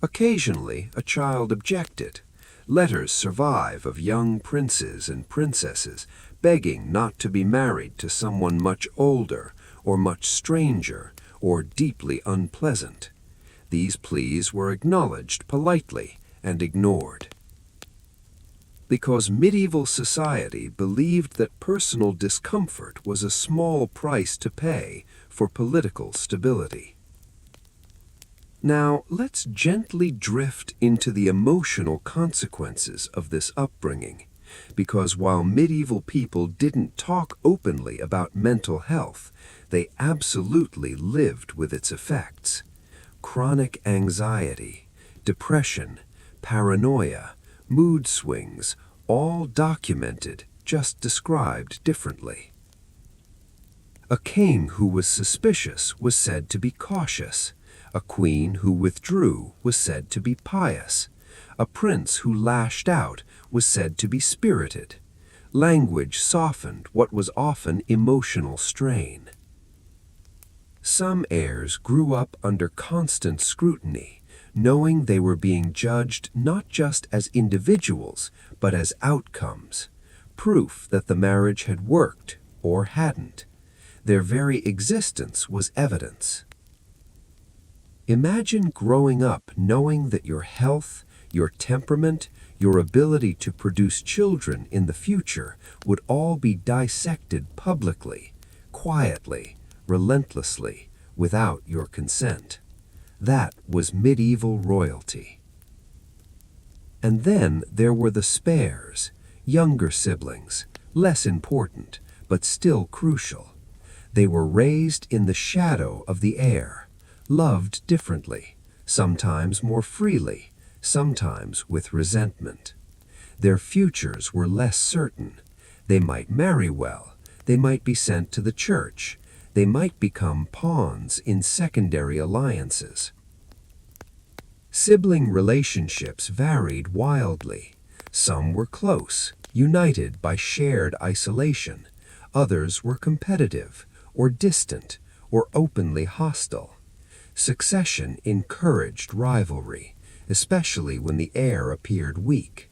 Occasionally, a child objected. Letters survive of young princes and princesses begging not to be married to someone much older, or much stranger, or deeply unpleasant. These pleas were acknowledged politely and ignored. Because medieval society believed that personal discomfort was a small price to pay for political stability. Now, let's gently drift into the emotional consequences of this upbringing, because while medieval people didn't talk openly about mental health, they absolutely lived with its effects. Chronic anxiety, depression, paranoia, mood swings, all documented, just described differently. A king who was suspicious was said to be cautious. A queen who withdrew was said to be pious. A prince who lashed out was said to be spirited. Language softened what was often emotional strain. Some heirs grew up under constant scrutiny, knowing they were being judged not just as individuals, but as outcomes, proof that the marriage had worked or hadn't. Their very existence was evidence. Imagine growing up knowing that your health, your temperament, your ability to produce children in the future would all be dissected publicly, quietly, relentlessly, without your consent. That was medieval royalty. And then there were the spares, younger siblings, less important, but still crucial. They were raised in the shadow of the heir, loved differently, sometimes more freely, sometimes with resentment. Their futures were less certain. They might marry well, they might be sent to the church, they might become pawns in secondary alliances. Sibling relationships varied wildly. Some were close, united by shared isolation. Others were competitive, or distant, or openly hostile. Succession encouraged rivalry, especially when the heir appeared weak.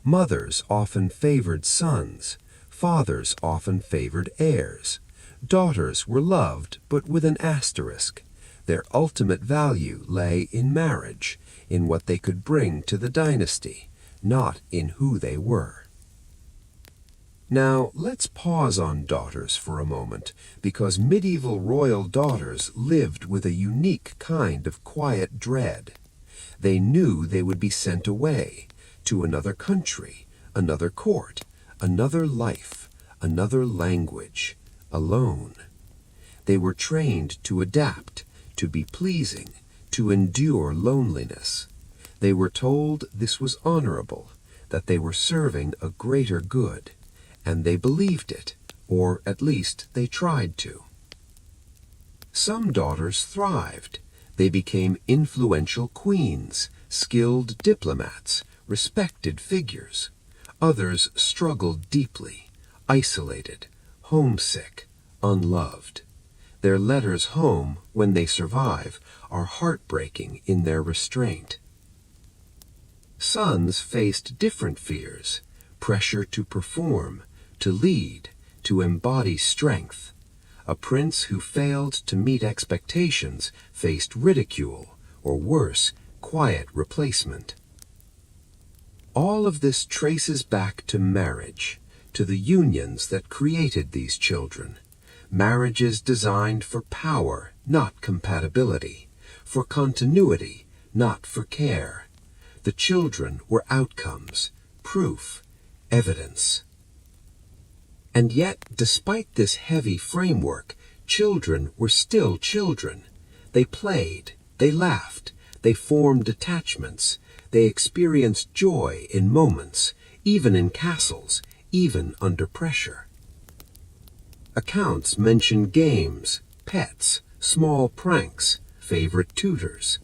Mothers often favored sons, fathers often favored heirs. Daughters were loved, but with an asterisk. Their ultimate value lay in marriage, in what they could bring to the dynasty, not in who they were. Now, let's pause on daughters for a moment, because medieval royal daughters lived with a unique kind of quiet dread. They knew they would be sent away, to another country, another court, another life, another language, alone. They were trained to adapt, to be pleasing, to endure loneliness. They were told this was honorable, that they were serving a greater good, and they believed it, or at least they tried to. Some daughters thrived. They became influential queens, skilled diplomats, respected figures. Others struggled deeply, isolated, homesick, unloved. Their letters home, when they survive, are heartbreaking in their restraint. Sons faced different fears: pressure to perform, to lead, to embody strength. A prince who failed to meet expectations faced ridicule, or worse, quiet replacement. All of this traces back to marriage, to the unions that created these children. Marriages designed for power, not compatibility, for continuity, not for care. The children were outcomes, proof, evidence. And yet, despite this heavy framework, children were still children. They played, they laughed, they formed attachments, they experienced joy in moments, even in castles, even under pressure. Accounts mention games, pets, small pranks, favorite tutors.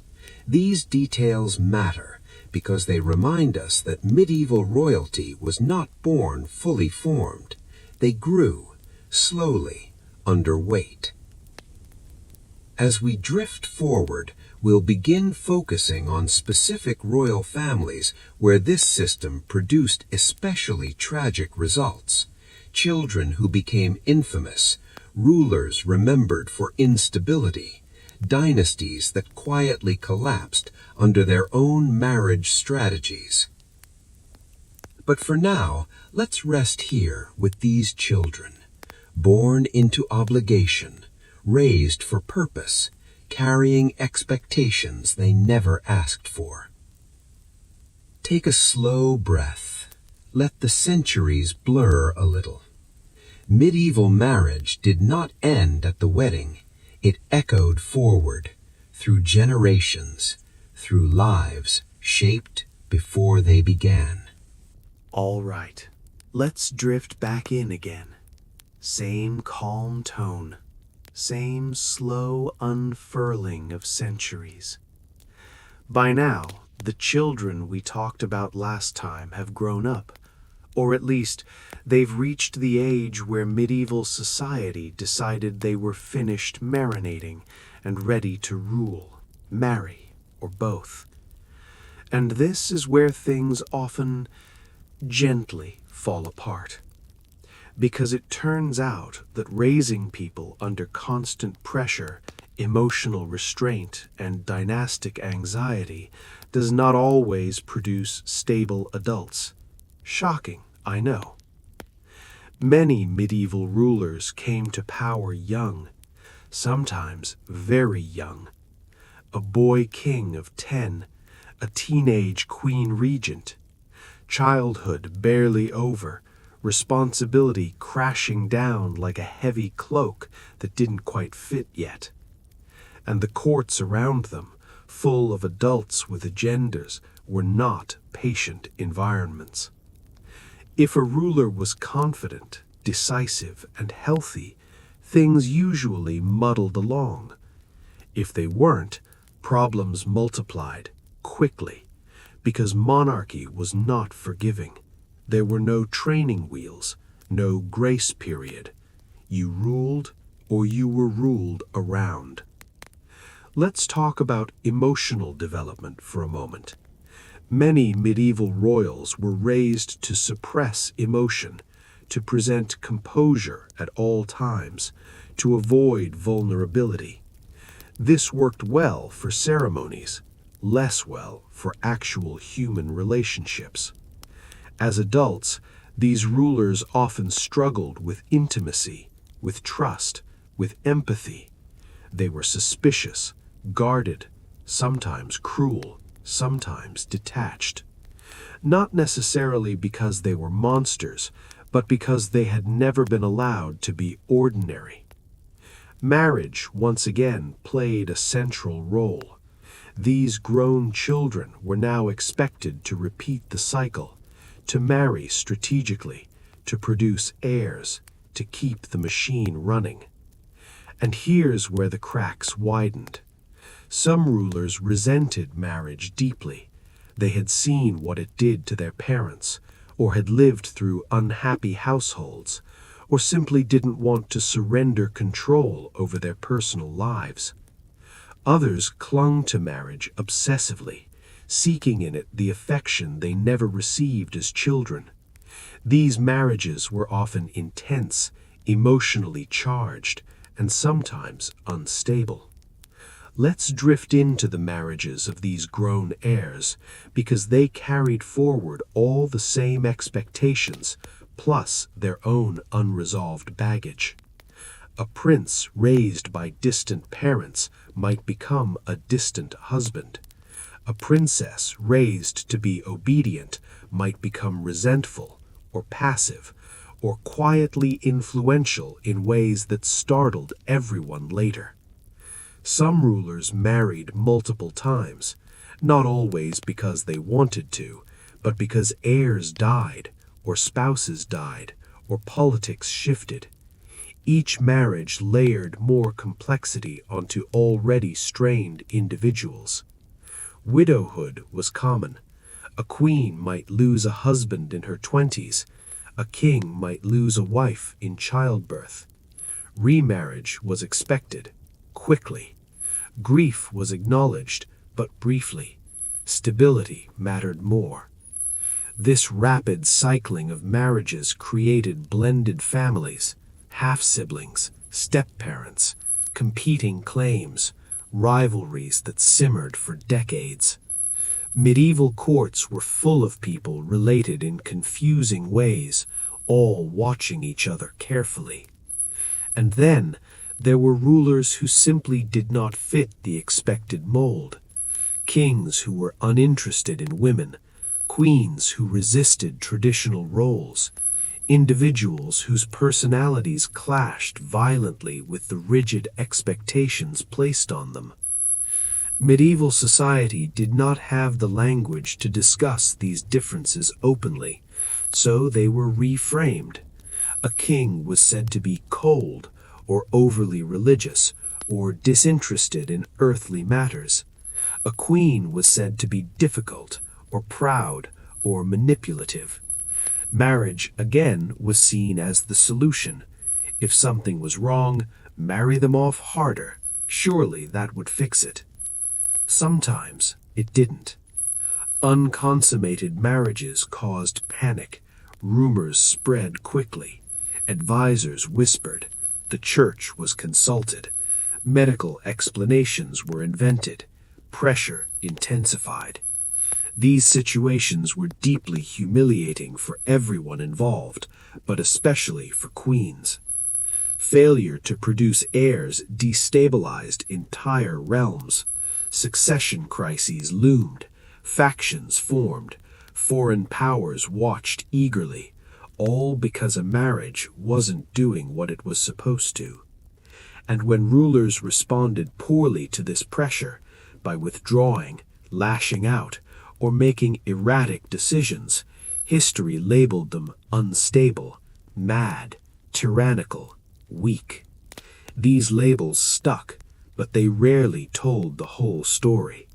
These details matter because they remind us that medieval royalty was not born fully formed. They grew, slowly, under weight. As we drift forward, we'll begin focusing on specific royal families where this system produced especially tragic results. Children who became infamous, rulers remembered for instability, dynasties that quietly collapsed under their own marriage strategies. But for now, let's rest here with these children, born into obligation, raised for purpose, carrying expectations they never asked for. Take a slow breath. Let the centuries blur a little. Medieval marriage did not end at the wedding. It echoed forward, through generations, through lives shaped before they began. All right, let's drift back in again. Same calm tone, same slow unfurling of centuries. By now, the children we talked about last time have grown up, or at least they've reached the age where medieval society decided they were finished marinating and ready to rule, marry, or both. And this is where things often gently fall apart. Because it turns out that raising people under constant pressure, emotional restraint, and dynastic anxiety does not always produce stable adults. Shocking, I know. Many medieval rulers came to power young, sometimes very young. A boy king of 10, a teenage queen regent, childhood barely over, responsibility crashing down like a heavy cloak that didn't quite fit yet, and the courts around them, full of adults with agendas, were not patient environments. If a ruler was confident, decisive, and healthy, things usually muddled along. If they weren't, problems multiplied quickly, because monarchy was not forgiving. There were no training wheels, no grace period. You ruled or you were ruled around. Let's talk about emotional development for a moment. Many medieval royals were raised to suppress emotion, to present composure at all times, to avoid vulnerability. This worked well for ceremonies, less well for actual human relationships. As adults, these rulers often struggled with intimacy, with trust, with empathy. They were suspicious, guarded, sometimes cruel, sometimes detached. Not necessarily because they were monsters, but because they had never been allowed to be ordinary. Marriage, once again, played a central role. These grown children were now expected to repeat the cycle, to marry strategically, to produce heirs, to keep the machine running. And here's where the cracks widened. Some rulers resented marriage deeply. They had seen what it did to their parents, or had lived through unhappy households, or simply didn't want to surrender control over their personal lives. Others clung to marriage obsessively, seeking in it the affection they never received as children. These marriages were often intense, emotionally charged, and sometimes unstable. Let's drift into the marriages of these grown heirs, because they carried forward all the same expectations, plus their own unresolved baggage. A prince raised by distant parents might become a distant husband. A princess raised to be obedient might become resentful, or passive, or quietly influential in ways that startled everyone later. Some rulers married multiple times, not always because they wanted to, but because heirs died, or spouses died, or politics shifted. Each marriage layered more complexity onto already strained individuals. Widowhood was common. A queen might lose a husband in her 20s. A king might lose a wife in childbirth. Remarriage was expected, quickly. Grief was acknowledged, but briefly. Stability mattered more. This rapid cycling of marriages created blended families, half-siblings, step-parents, competing claims, rivalries that simmered for decades. Medieval courts were full of people related in confusing ways, all watching each other carefully. And then there were rulers who simply did not fit the expected mold. Kings who were uninterested in women, queens who resisted traditional roles, individuals whose personalities clashed violently with the rigid expectations placed on them. Medieval society did not have the language to discuss these differences openly, so they were reframed. A king was said to be cold, or overly religious, or disinterested in earthly matters. A queen was said to be difficult, or proud, or manipulative. Marriage, again, was seen as the solution. If something was wrong, marry them off harder. Surely that would fix it. Sometimes it didn't. Unconsummated marriages caused panic. Rumors spread quickly. Advisors whispered. The church was consulted. Medical explanations were invented. Pressure intensified. These situations were deeply humiliating for everyone involved, but especially for queens. Failure to produce heirs destabilized entire realms. Succession crises loomed. Factions formed. Foreign powers watched eagerly, all because a marriage wasn't doing what it was supposed to. And when rulers responded poorly to this pressure, by withdrawing, lashing out, or making erratic decisions, history labeled them unstable, mad, tyrannical, weak. These labels stuck, but they rarely told the whole story.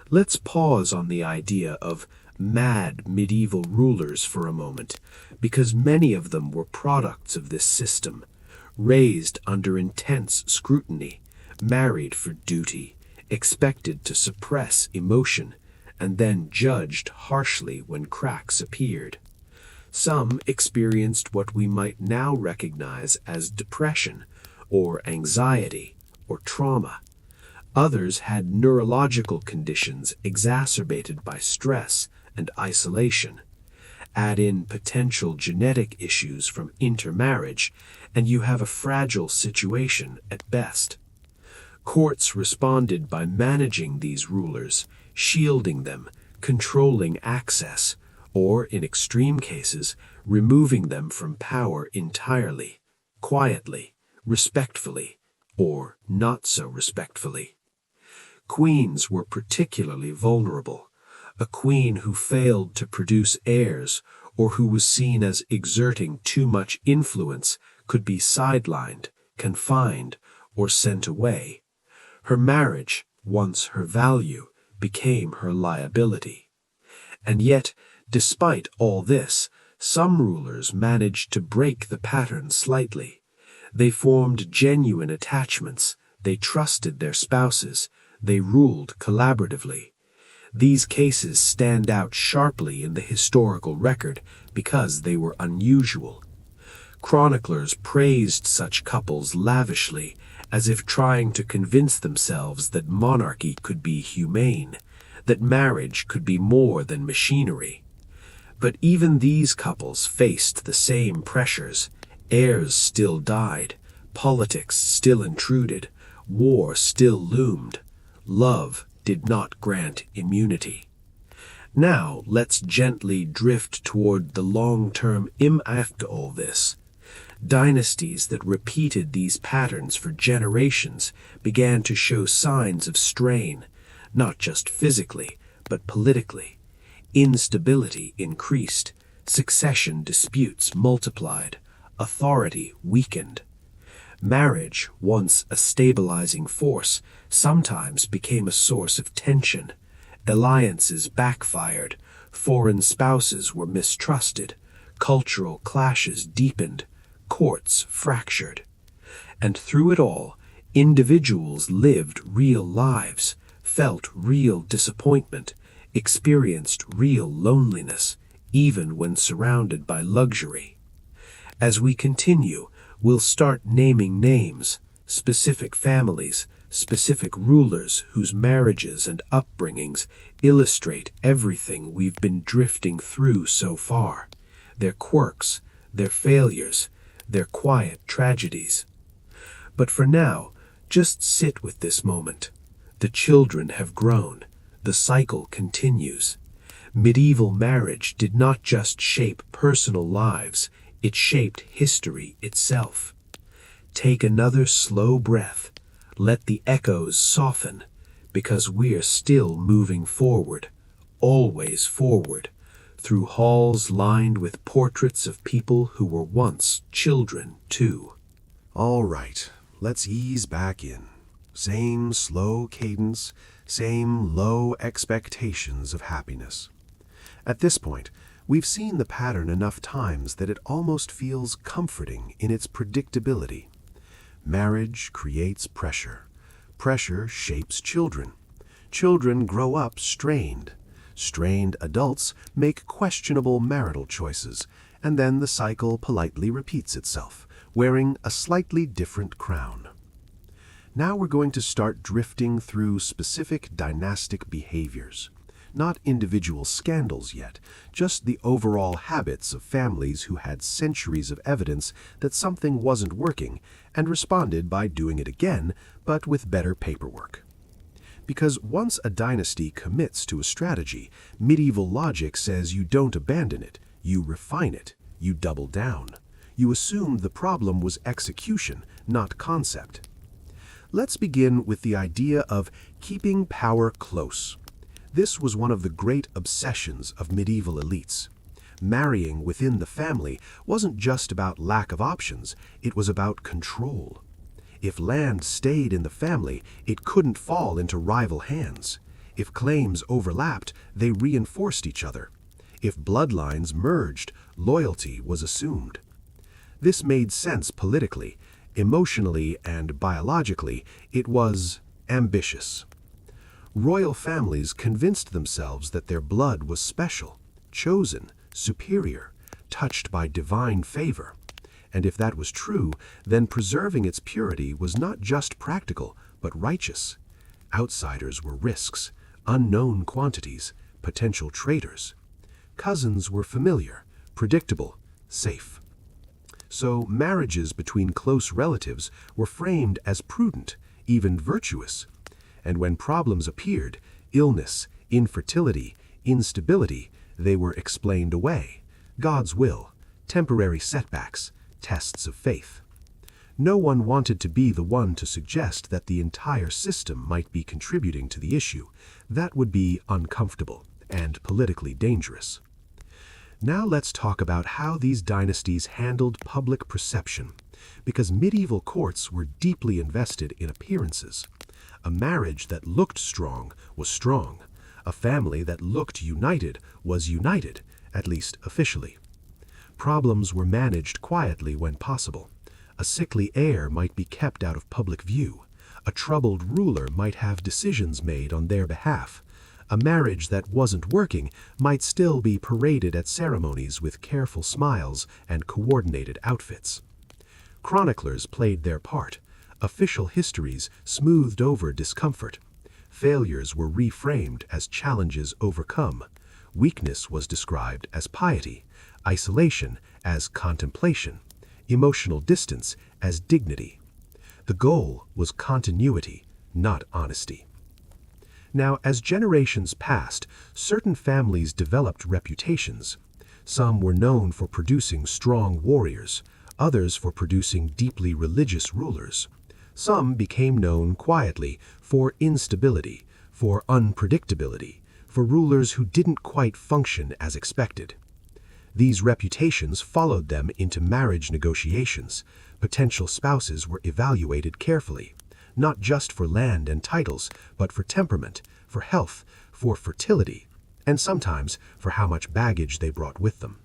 Let's pause on the idea of mad medieval rulers for a moment, because many of them were products of this system, raised under intense scrutiny, married for duty, expected to suppress emotion, and then judged harshly when cracks appeared. Some experienced what we might now recognize as depression, or anxiety, or trauma. Others had neurological conditions exacerbated by stress and isolation. Add in potential genetic issues from intermarriage, and you have a fragile situation at best. Courts responded by managing these rulers, shielding them, controlling access, or, in extreme cases, removing them from power entirely, quietly, respectfully, or not so respectfully. Queens were particularly vulnerable. A queen who failed to produce heirs, or who was seen as exerting too much influence, could be sidelined, confined, or sent away. Her marriage, once her value, became her liability. And yet, despite all this, some rulers managed to break the pattern slightly. They formed genuine attachments, they trusted their spouses, they ruled collaboratively. These cases stand out sharply in the historical record because they were unusual. Chroniclers praised such couples lavishly, as if trying to convince themselves that monarchy could be humane, that marriage could be more than machinery. But even these couples faced the same pressures. Heirs still died, politics still intruded, war still loomed. Love did not grant immunity. Now let's gently drift toward the long-term impact of all this. Dynasties that repeated these patterns for generations began to show signs of strain, not just physically, but politically. Instability increased, succession disputes multiplied, authority weakened. Marriage, once a stabilizing force, sometimes became a source of tension. Alliances backfired, foreign spouses were mistrusted, cultural clashes deepened, courts fractured. And through it all, individuals lived real lives, felt real disappointment, experienced real loneliness, even when surrounded by luxury. As we continue, we'll start naming names, specific families, specific rulers whose marriages and upbringings illustrate everything we've been drifting through so far, their quirks, their failures, their quiet tragedies. But for now, just sit with this moment. The children have grown. The cycle continues. Medieval marriage did not just shape personal lives, it shaped history itself. Take another slow breath. Let the echoes soften, because we're still moving forward, always forward, through halls lined with portraits of people who were once children too. All right, let's ease back in. Same slow cadence, same low expectations of happiness. At this point, we've seen the pattern enough times that it almost feels comforting in its predictability. Marriage creates pressure. Pressure shapes children. Children grow up strained. Strained adults make questionable marital choices, and then the cycle politely repeats itself, wearing a slightly different crown. Now we're going to start drifting through specific dynastic behaviors. Not individual scandals yet, just the overall habits of families who had centuries of evidence that something wasn't working and responded by doing it again, but with better paperwork. Because once a dynasty commits to a strategy, medieval logic says you don't abandon it, you refine it, you double down. You assume the problem was execution, not concept. Let's begin with the idea of keeping power close. This was one of the great obsessions of medieval elites. Marrying within the family wasn't just about lack of options, it was about control. If land stayed in the family, it couldn't fall into rival hands. If claims overlapped, they reinforced each other. If bloodlines merged, loyalty was assumed. This made sense politically. Emotionally and biologically, it was ambitious. Royal families convinced themselves that their blood was special, chosen, superior, touched by divine favor. And if that was true, then preserving its purity was not just practical, but righteous. Outsiders were risks, unknown quantities, potential traitors. Cousins were familiar, predictable, safe. So marriages between close relatives were framed as prudent, even virtuous. And when problems appeared, illness, infertility, instability, they were explained away. God's will, temporary setbacks, tests of faith. No one wanted to be the one to suggest that the entire system might be contributing to the issue. That would be uncomfortable and politically dangerous. Now let's talk about how these dynasties handled public perception, because medieval courts were deeply invested in appearances. A marriage that looked strong was strong. A family that looked united was united, at least officially. Problems were managed quietly when possible. A sickly heir might be kept out of public view. A troubled ruler might have decisions made on their behalf. A marriage that wasn't working might still be paraded at ceremonies with careful smiles and coordinated outfits. Chroniclers played their part. Official histories smoothed over discomfort. Failures were reframed as challenges overcome. Weakness was described as piety, isolation as contemplation, emotional distance as dignity. The goal was continuity, not honesty. Now, as generations passed, certain families developed reputations. Some were known for producing strong warriors, others for producing deeply religious rulers. Some became known quietly for instability, for unpredictability, for rulers who didn't quite function as expected. These reputations followed them into marriage negotiations. Potential spouses were evaluated carefully, not just for land and titles, but for temperament, for health, for fertility, and sometimes for how much baggage they brought with them.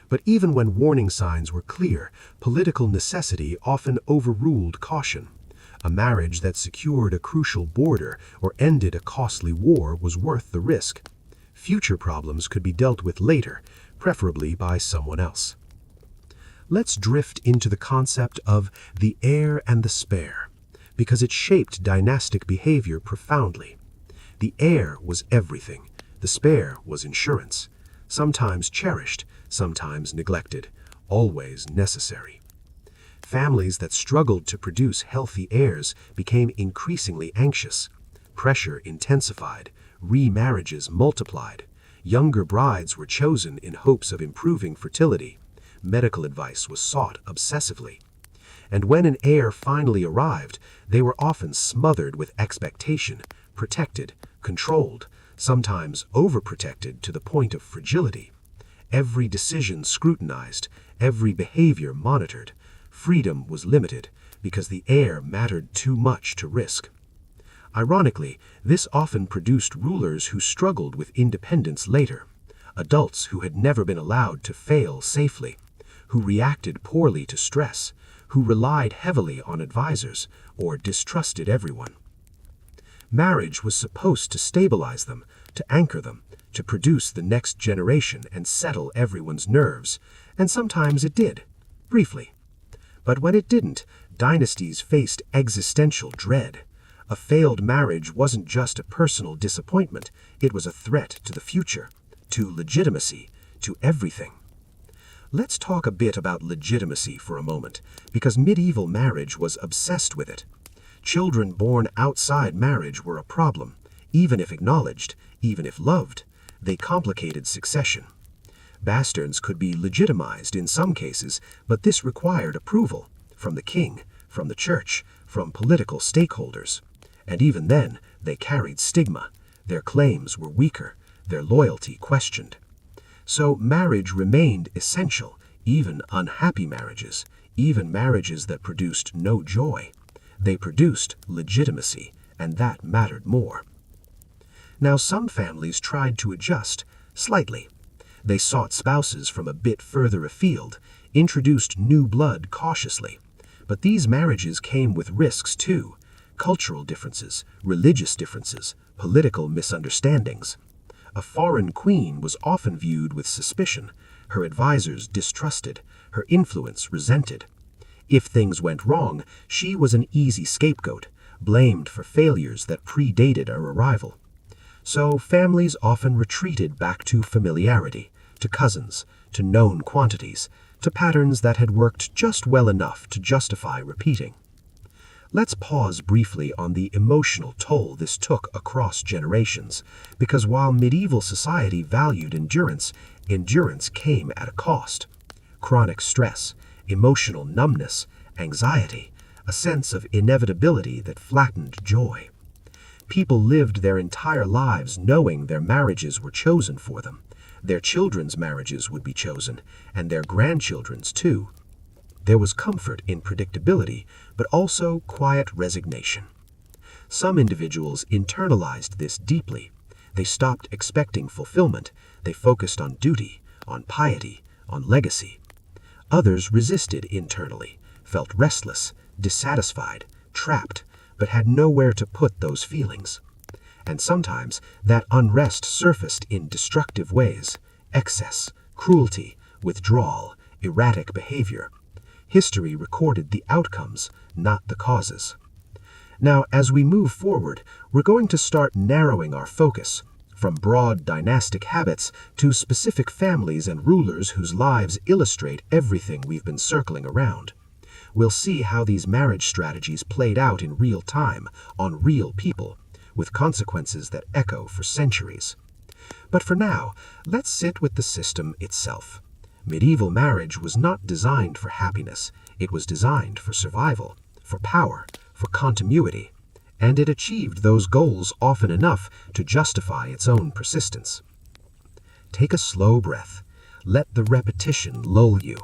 But even when warning signs were clear, political necessity often overruled caution. A marriage that secured a crucial border or ended a costly war was worth the risk. Future problems could be dealt with later, preferably by someone else. Let's drift into the concept of the heir and the spare, because it shaped dynastic behavior profoundly. The heir was everything. The spare was insurance, sometimes cherished, sometimes neglected, always necessary. Families that struggled to produce healthy heirs became increasingly anxious. Pressure intensified, remarriages multiplied. Younger brides were chosen in hopes of improving fertility. Medical advice was sought obsessively. And when an heir finally arrived, they were often smothered with expectation, protected, controlled, sometimes overprotected to the point of fragility. Every decision scrutinized, every behavior monitored. Freedom was limited because the heir mattered too much to risk. Ironically, this often produced rulers who struggled with independence later, adults who had never been allowed to fail safely, who reacted poorly to stress, who relied heavily on advisors or distrusted everyone. Marriage was supposed to stabilize them, to anchor them, to produce the next generation and settle everyone's nerves, and sometimes it did, briefly. But when it didn't, dynasties faced existential dread. A failed marriage wasn't just a personal disappointment, it was a threat to the future, to legitimacy, to everything. Let's talk a bit about legitimacy for a moment, because medieval marriage was obsessed with it. Children born outside marriage were a problem, even if acknowledged, even if loved. They complicated succession. Bastards could be legitimized in some cases, but this required approval from the king, from the church, from political stakeholders. And even then, they carried stigma. Their claims were weaker, their loyalty questioned. So marriage remained essential, even unhappy marriages, even marriages that produced no joy. They produced legitimacy, and that mattered more. Now some families tried to adjust, slightly. They sought spouses from a bit further afield, introduced new blood cautiously. But these marriages came with risks too: cultural differences, religious differences, political misunderstandings. A foreign queen was often viewed with suspicion, her advisors distrusted, her influence resented. If things went wrong, she was an easy scapegoat, blamed for failures that predated her arrival. So families often retreated back to familiarity, to cousins, to known quantities, to patterns that had worked just well enough to justify repeating. Let's pause briefly on the emotional toll this took across generations, because while medieval society valued endurance, endurance came at a cost. Chronic stress, emotional numbness, anxiety, a sense of inevitability that flattened joy. People lived their entire lives knowing their marriages were chosen for them. Their children's marriages would be chosen, and their grandchildren's too. There was comfort in predictability, but also quiet resignation. Some individuals internalized this deeply. They stopped expecting fulfillment. They focused on duty, on piety, on legacy. Others resisted internally, felt restless, dissatisfied, trapped, but had nowhere to put those feelings. And sometimes that unrest surfaced in destructive ways: excess, cruelty, withdrawal, erratic behavior. History recorded the outcomes, not the causes. Now, as we move forward, we're going to start narrowing our focus from broad dynastic habits to specific families and rulers whose lives illustrate everything we've been circling around. We'll see how these marriage strategies played out in real time, on real people, with consequences that echo for centuries. But for now, let's sit with the system itself. Medieval marriage was not designed for happiness. It was designed for survival, for power, for continuity, and it achieved those goals often enough to justify its own persistence. Take a slow breath. Let the repetition lull you.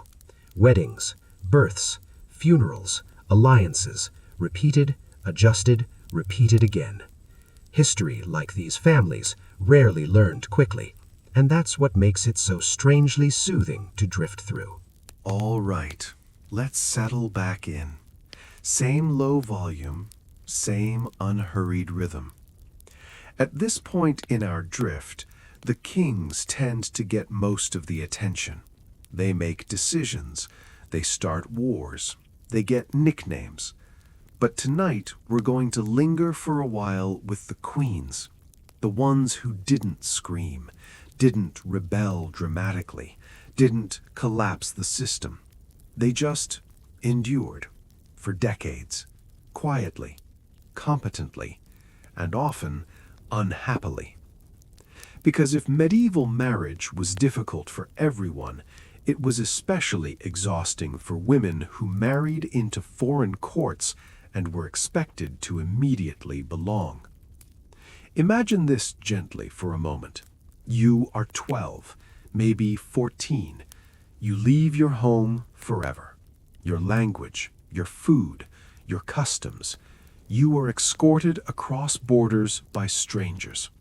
Weddings, births, funerals, alliances, repeated, adjusted, repeated again. History, like these families, rarely learned quickly, and that's what makes it so strangely soothing to drift through. All right, let's settle back in. Same low volume, same unhurried rhythm. At this point in our drift, the kings tend to get most of the attention. They make decisions, they start wars, they get nicknames. But tonight, we're going to linger for a while with the queens, the ones who didn't scream, didn't rebel dramatically, didn't collapse the system. They just endured for decades, quietly, competently, and often unhappily. Because if medieval marriage was difficult for everyone, it was especially exhausting for women who married into foreign courts and were expected to immediately belong. Imagine this gently for a moment. You are 12, maybe 14. You leave your home forever. Your language, your food, your customs. You are escorted across borders by strangers.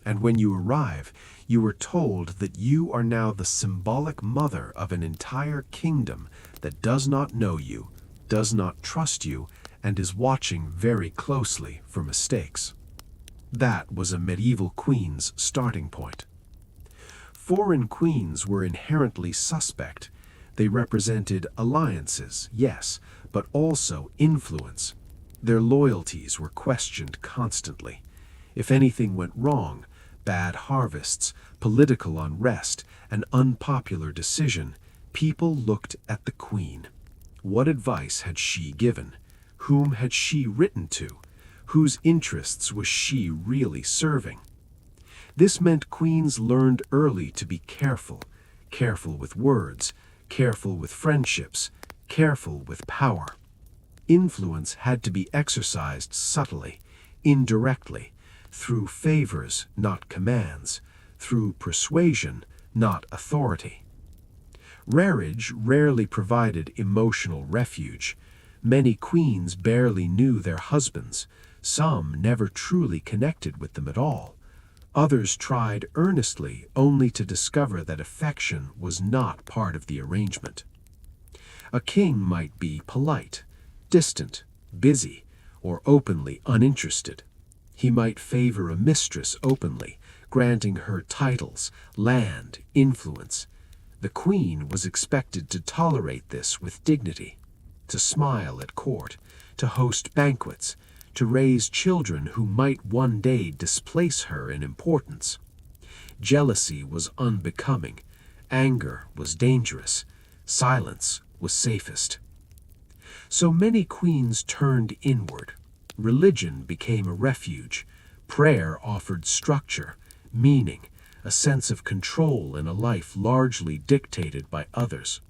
And when you arrive, you are told that you are now the symbolic mother of an entire kingdom that does not know you, does not trust you, and is watching very closely for mistakes. That was a medieval queen's starting point. Foreign queens were inherently suspect. They represented alliances, yes, but also influence. Their loyalties were questioned constantly. If anything went wrong, bad harvests, political unrest, an unpopular decision, people looked at the queen. What advice had she given? Whom had she written to? Whose interests was she really serving? This meant queens learned early to be careful, careful with words, careful with friendships, careful with power. Influence had to be exercised subtly, indirectly, through favors, not commands, through persuasion, not authority. Marriage rarely provided emotional refuge. Many queens barely knew their husbands. Some never truly connected with them at all. Others tried earnestly only to discover that affection was not part of the arrangement. A king might be polite, distant, busy, or openly uninterested. He might favor a mistress openly, granting her titles, land, influence. The queen was expected to tolerate this with dignity, to smile at court, to host banquets, to raise children who might one day displace her in importance. Jealousy was unbecoming, anger was dangerous, silence was safest. So many queens turned inward. Religion became a refuge. Prayer offered structure, meaning, a sense of control in a life largely dictated by others.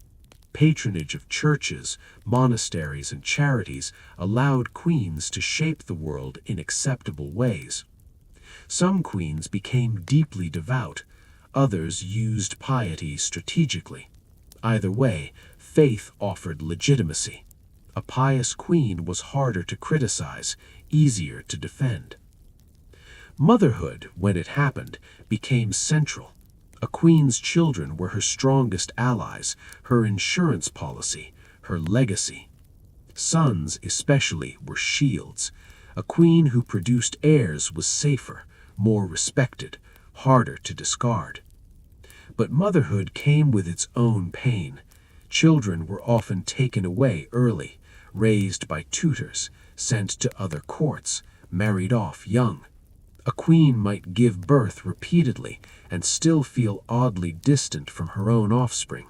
Patronage of churches, monasteries, and charities allowed queens to shape the world in acceptable ways. Some queens became deeply devout, others used piety strategically. Either way, faith offered legitimacy. A pious queen was harder to criticize, easier to defend. Motherhood, when it happened, became central. A queen's children were her strongest allies, her insurance policy, her legacy. Sons, especially, were shields. A queen who produced heirs was safer, more respected, harder to discard. But motherhood came with its own pain. Children were often taken away early, raised by tutors, sent to other courts, married off young. A queen might give birth repeatedly and still feel oddly distant from her own offspring.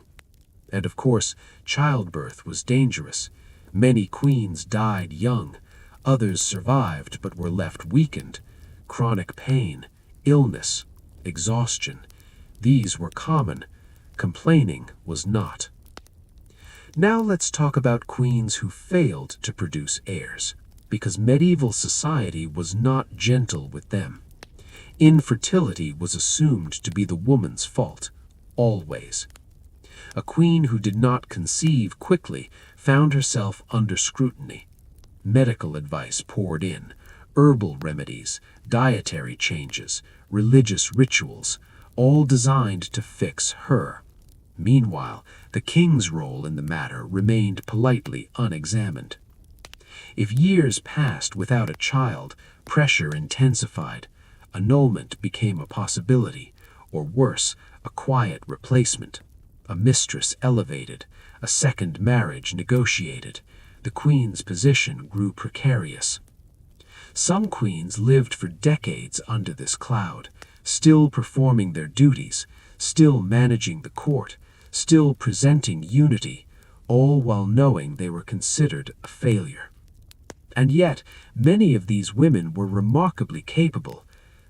And of course, childbirth was dangerous. Many queens died young, others survived but were left weakened. Chronic pain, illness, exhaustion, these were common. Complaining was not. Now let's talk about queens who failed to produce heirs, because medieval society was not gentle with them. Infertility was assumed to be the woman's fault, always. A queen who did not conceive quickly found herself under scrutiny. Medical advice poured in, herbal remedies, dietary changes, religious rituals, all designed to fix her. Meanwhile, the king's role in the matter remained politely unexamined. If years passed without a child, pressure intensified. Annulment became a possibility, or worse, a quiet replacement. A mistress elevated, a second marriage negotiated. The queen's position grew precarious. Some queens lived for decades under this cloud, still performing their duties, still managing the court, still presenting unity, all while knowing they were considered a failure. And yet, many of these women were remarkably capable.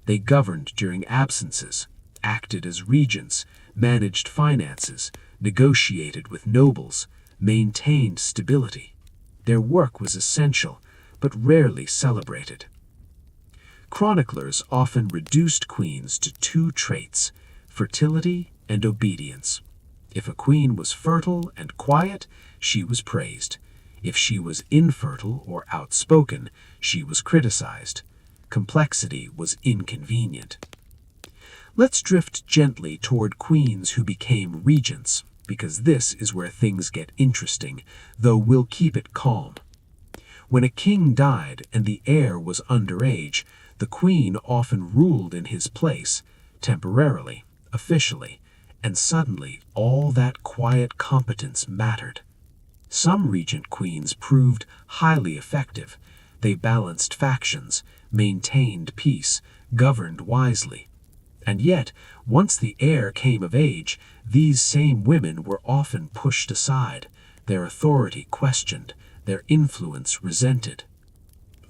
They governed during absences, acted as regents, managed finances, negotiated with nobles, maintained stability. Their work was essential, but rarely celebrated. Chroniclers often reduced queens to two traits, fertility and obedience. If a queen was fertile and quiet, she was praised. If she was infertile or outspoken, she was criticized. Complexity was inconvenient. Let's drift gently toward queens who became regents, because this is where things get interesting, though we'll keep it calm. When a king died and the heir was underage, the queen often ruled in his place, temporarily, officially, and suddenly all that quiet competence mattered. Some regent queens proved highly effective. They balanced factions, maintained peace, governed wisely. And yet, once the heir came of age, these same women were often pushed aside, their authority questioned, their influence resented.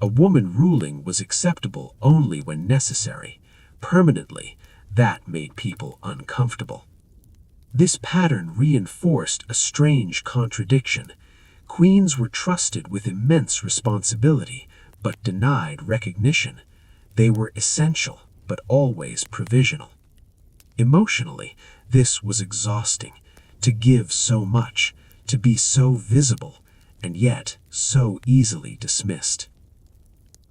A woman ruling was acceptable only when necessary. Permanently, that made people uncomfortable. This pattern reinforced a strange contradiction. Queens were trusted with immense responsibility, but denied recognition. They were essential, but always provisional. Emotionally, this was exhausting. To give so much, to be so visible, and yet so easily dismissed.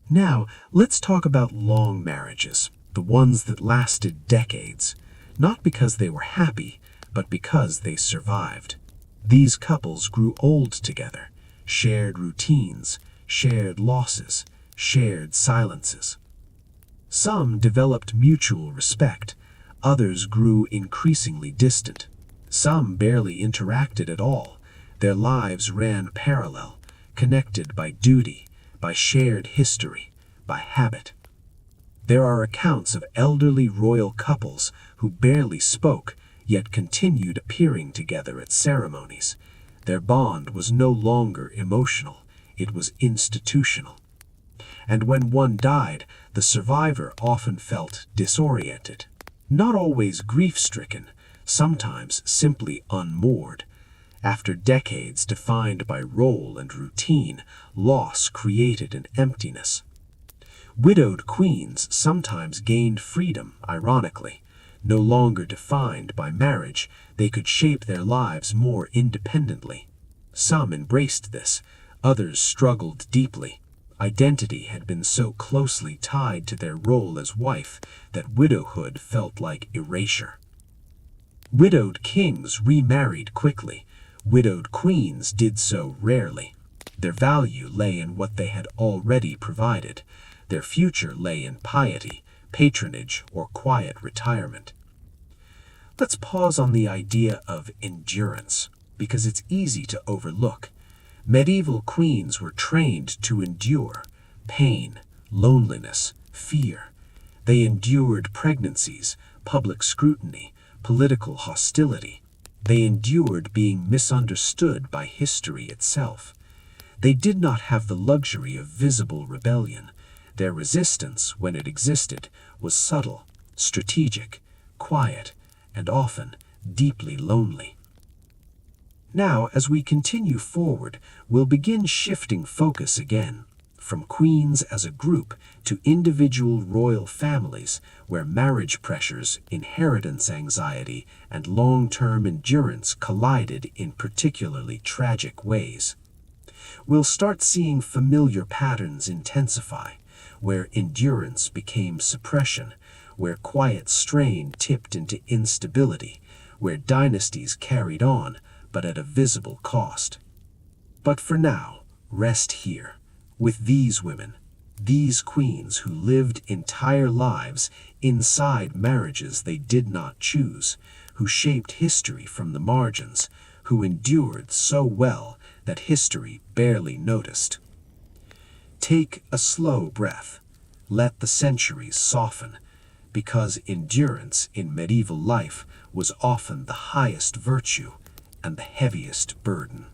Now, let's talk about long marriages, the ones that lasted decades, not because they were happy, but because they survived. These couples grew old together, shared routines, shared losses, shared silences. Some developed mutual respect, others grew increasingly distant. Some barely interacted at all. Their lives ran parallel, connected by duty, by shared history, by habit. There are accounts of elderly royal couples who barely spoke, yet continued appearing together at ceremonies. Their bond was no longer emotional, it was institutional. And when one died, the survivor often felt disoriented. Not always grief-stricken, sometimes simply unmoored. After decades defined by role and routine, loss created an emptiness. Widowed queens sometimes gained freedom, ironically. No longer defined by marriage, they could shape their lives more independently. Some embraced this, others struggled deeply. Identity had been so closely tied to their role as wife that widowhood felt like erasure. Widowed kings remarried quickly. Widowed queens did so rarely. Their value lay in what they had already provided. Their future lay in piety, patronage, or quiet retirement. Let's pause on the idea of endurance, because it's easy to overlook. Medieval queens were trained to endure pain, loneliness, fear. They endured pregnancies, public scrutiny, political hostility. They endured being misunderstood by history itself. They did not have the luxury of visible rebellion. Their resistance, when it existed, was subtle, strategic, quiet, and often deeply lonely. Now, as we continue forward, we'll begin shifting focus again, from queens as a group to individual royal families where marriage pressures, inheritance anxiety, and long-term endurance collided in particularly tragic ways. We'll start seeing familiar patterns intensify, where endurance became suppression, where quiet strain tipped into instability, where dynasties carried on, but at a visible cost. But for now, rest here, with these women, these queens who lived entire lives inside marriages they did not choose, who shaped history from the margins, who endured so well that history barely noticed. Take a slow breath. Let the centuries soften, because endurance in medieval life was often the highest virtue and the heaviest burden.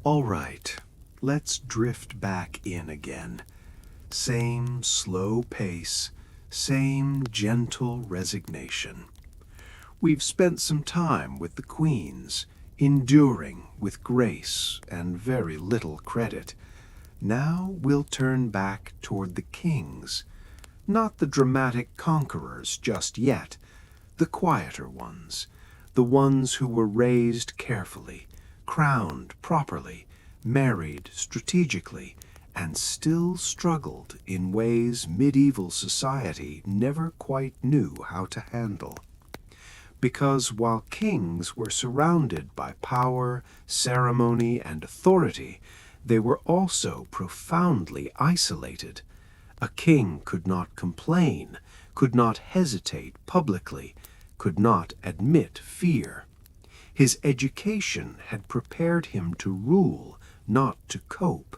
All right, let's drift back in again. Same slow pace, same gentle resignation. We've spent some time with the queens, enduring with grace and very little credit. Now we'll turn back toward the kings, not the dramatic conquerors just yet, the quieter ones, the ones who were raised carefully, crowned properly, married strategically, and still struggled in ways medieval society never quite knew how to handle. Because while kings were surrounded by power, ceremony, and authority, they were also profoundly isolated. A king could not complain, could not hesitate publicly, could not admit fear. His education had prepared him to rule, not to cope.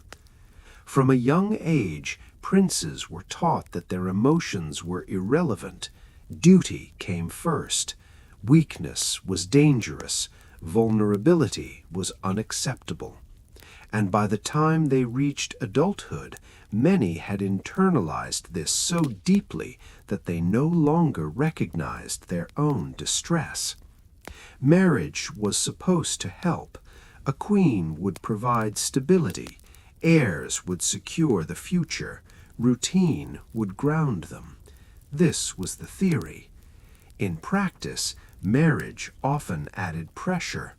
From a young age, princes were taught that their emotions were irrelevant. Duty came first. Weakness was dangerous. Vulnerability was unacceptable. And by the time they reached adulthood, many had internalized this so deeply that they no longer recognized their own distress. Marriage was supposed to help. A queen would provide stability. Heirs would secure the future. Routine would ground them. This was the theory. In practice, marriage often added pressure.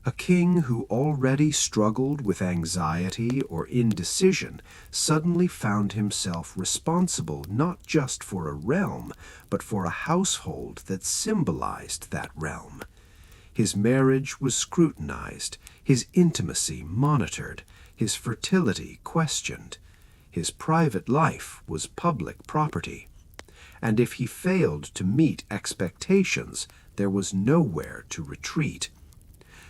A king who already struggled with anxiety or indecision suddenly found himself responsible not just for a realm, but for a household that symbolized that realm. His marriage was scrutinized, his intimacy monitored, his fertility questioned. His private life was public property. And if he failed to meet expectations, there was nowhere to retreat.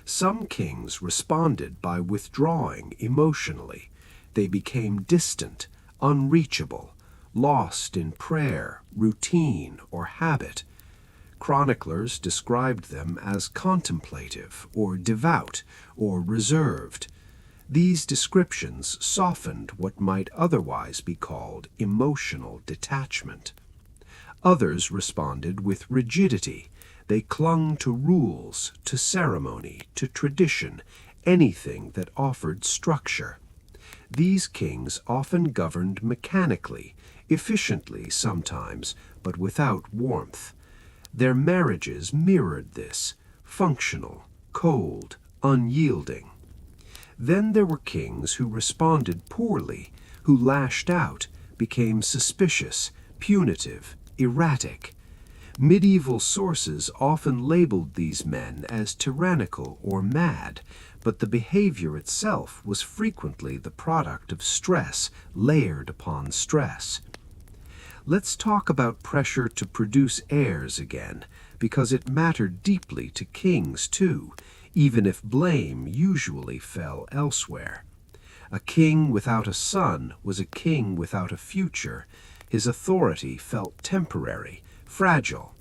Some kings responded by withdrawing emotionally. They became distant, unreachable, lost in prayer, routine, or habit. Chroniclers described them as contemplative, or devout, or reserved. These descriptions softened what might otherwise be called emotional detachment. Others responded with rigidity. They clung to rules, to ceremony, to tradition, anything that offered structure. These kings often governed mechanically, efficiently sometimes, but without warmth. Their marriages mirrored this, functional, cold, unyielding. Then there were kings who responded poorly, who lashed out, became suspicious, punitive, erratic. Medieval sources often labeled these men as tyrannical or mad, but the behavior itself was frequently the product of stress layered upon stress. Let's talk about pressure to produce heirs again, because it mattered deeply to kings too, even if blame usually fell elsewhere. A king without a son was a king without a future. His authority felt temporary, fragile.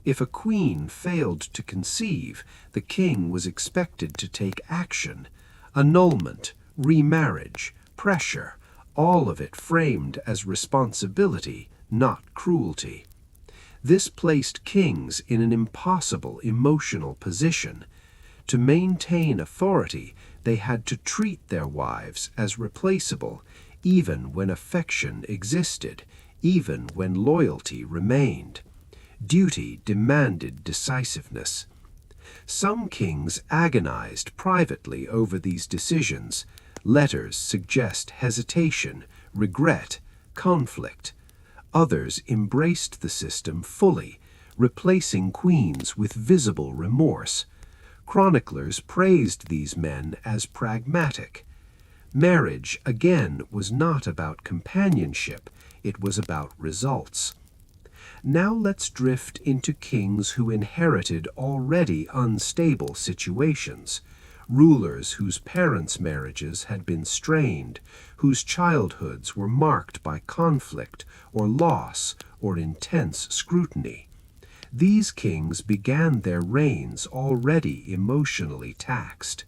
If a queen failed to conceive, the king was expected to take action. Annulment, remarriage, pressure, all of it framed as responsibility, not cruelty. This placed kings in an impossible emotional position. To maintain authority, they had to treat their wives as replaceable, even when affection existed, even when loyalty remained. Duty demanded decisiveness. Some kings agonized privately over these decisions. Letters suggest hesitation, regret, conflict. Others embraced the system fully, replacing queens with visible remorse. Chroniclers praised these men as pragmatic. Marriage, again, was not about companionship, it was about results. Now let's drift into kings who inherited already unstable situations, rulers whose parents' marriages had been strained, whose childhoods were marked by conflict or loss or intense scrutiny. These kings began their reigns already emotionally taxed.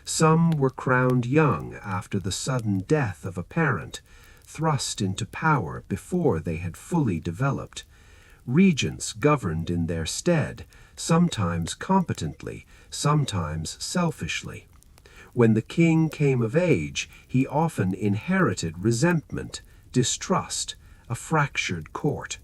Some were crowned young after the sudden death of a parent, thrust into power before they had fully developed. Regents governed in their stead, sometimes competently, sometimes selfishly. When the king came of age, he often inherited resentment, distrust, a fractured court.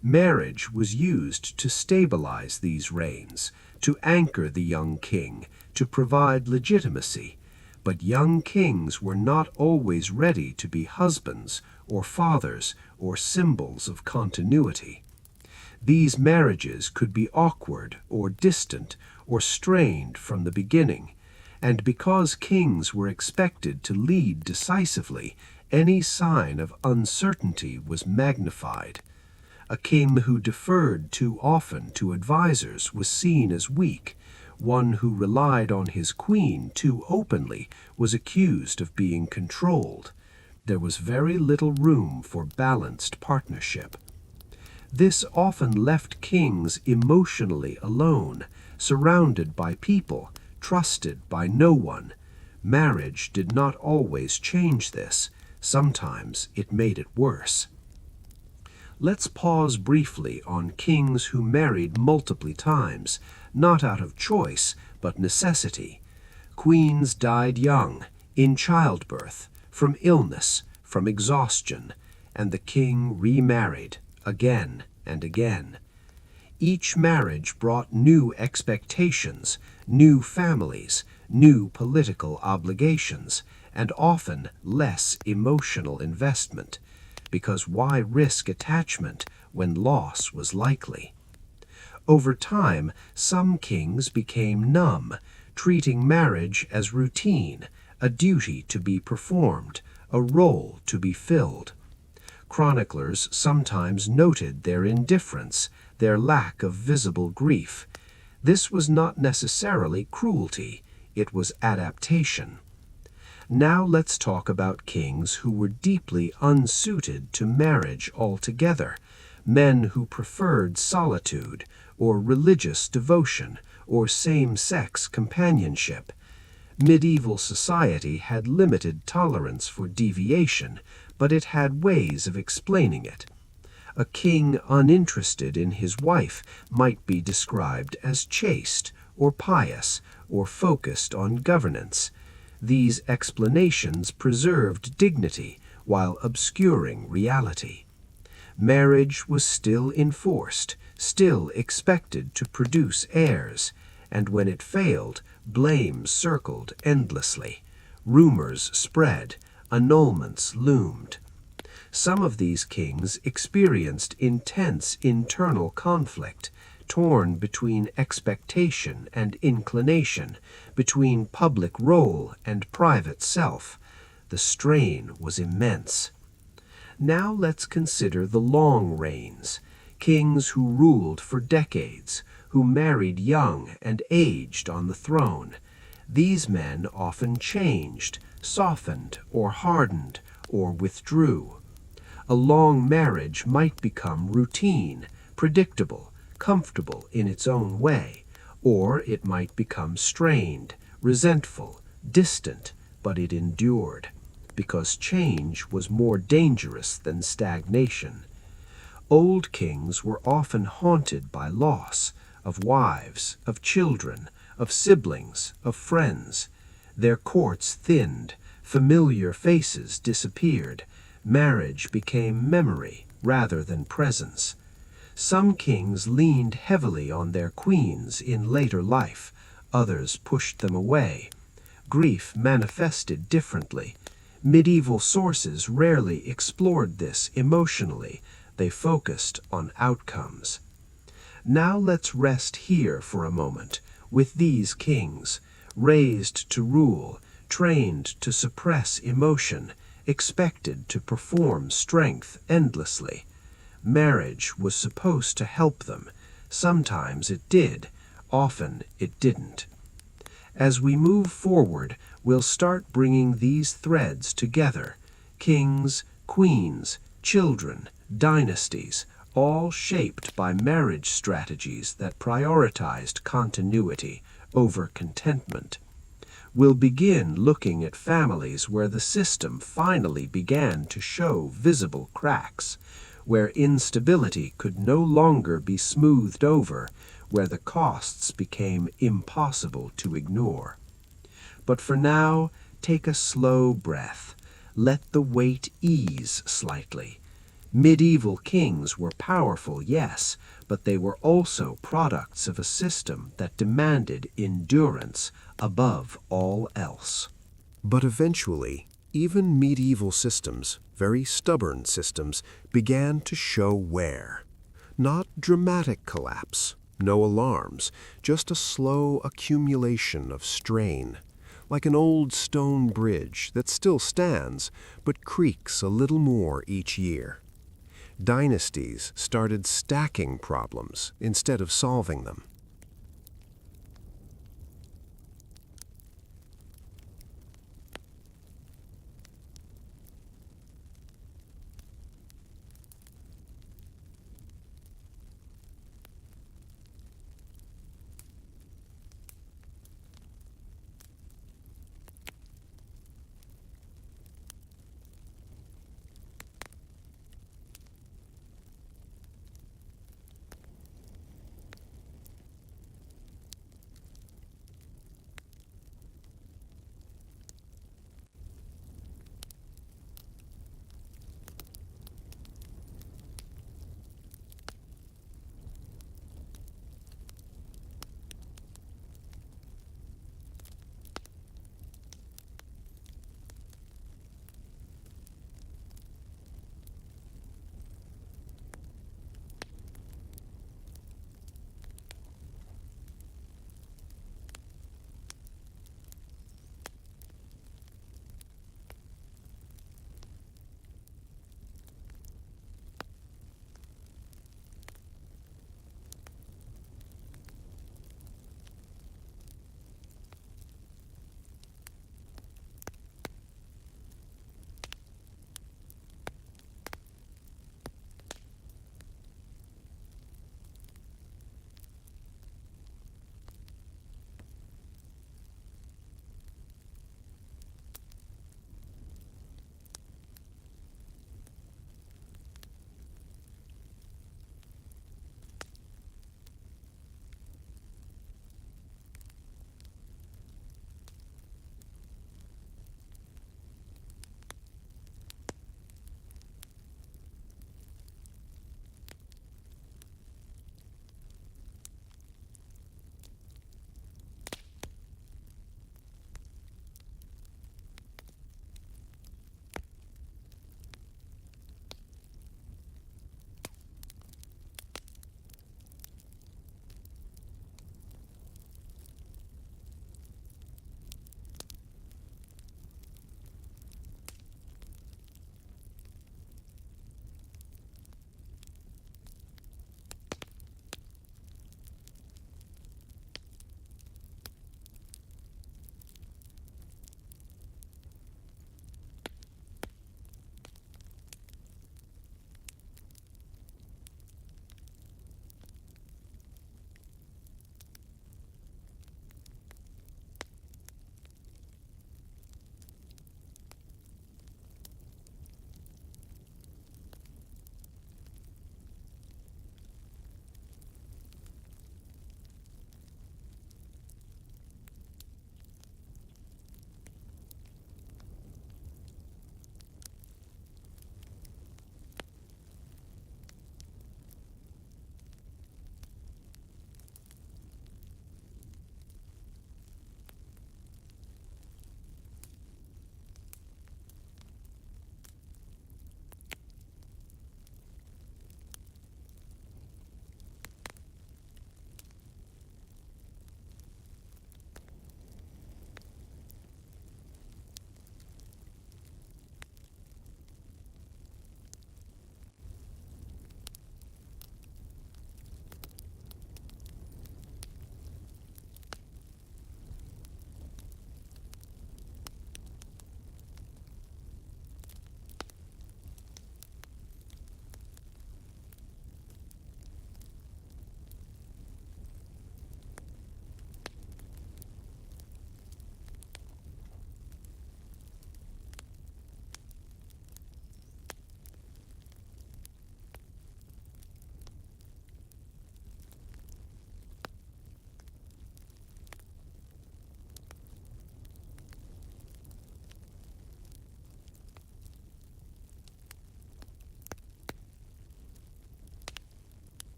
Marriage was used to stabilize these reigns, to anchor the young king, to provide legitimacy. But young kings were not always ready to be husbands or fathers or symbols of continuity. These marriages could be awkward or distant or strained from the beginning, and because kings were expected to lead decisively, any sign of uncertainty was magnified. A king who deferred too often to advisers was seen as weak. One who relied on his queen too openly was accused of being controlled. There was very little room for balanced partnership. This often left kings emotionally alone, surrounded by people, trusted by no one. Marriage did not always change this. Sometimes it made it worse. Let's pause briefly on kings who married multiple times, not out of choice, but necessity. Queens died young, in childbirth, from illness, from exhaustion, and the king remarried again and again. Each marriage brought new expectations, new families, new political obligations, and often less emotional investment, because why risk attachment when loss was likely? Over time, some kings became numb, treating marriage as routine, a duty to be performed, a role to be filled. Chroniclers sometimes noted their indifference, their lack of visible grief. This was not necessarily cruelty, it was adaptation. Now let's talk about kings who were deeply unsuited to marriage altogether, men who preferred solitude, or religious devotion, or same-sex companionship. Medieval society had limited tolerance for deviation, but it had ways of explaining it. A king uninterested in his wife might be described as chaste, or pious, or focused on governance. These explanations preserved dignity while obscuring reality. Marriage was still enforced, still expected to produce heirs, and when it failed, blame circled endlessly. Rumors spread, annulments loomed. Some of these kings experienced intense internal conflict, torn between expectation and inclination, between public role and private self. The strain was immense. Now let's consider the long reigns, kings who ruled for decades, who married young and aged on the throne. These men often changed, softened, or hardened, or withdrew. A long marriage might become routine, predictable, comfortable in its own way, or it might become strained, resentful, distant, but it endured, because change was more dangerous than stagnation. Old kings were often haunted by loss, of wives, of children, of siblings, of friends. Their courts thinned, familiar faces disappeared, marriage became memory rather than presence. Some kings leaned heavily on their queens in later life, others pushed them away. Grief manifested differently. Medieval sources rarely explored this emotionally, they focused on outcomes. Now let's rest here for a moment with these kings, raised to rule, trained to suppress emotion, expected to perform strength endlessly. Marriage was supposed to help them. Sometimes it did, often it didn't. As we move forward, we'll start bringing these threads together. Kings, queens, children, dynasties, all shaped by marriage strategies that prioritized continuity over contentment. We'll begin looking at families where the system finally began to show visible cracks, where instability could no longer be smoothed over, where the costs became impossible to ignore. But for now, take a slow breath. Let the weight ease slightly. Medieval kings were powerful, yes, but they were also products of a system that demanded endurance above all else. But eventually, even medieval systems, very stubborn systems, began to show wear. Not dramatic collapse, no alarms, just a slow accumulation of strain, like an old stone bridge that still stands but creaks a little more each year. Dynasties started stacking problems instead of solving them.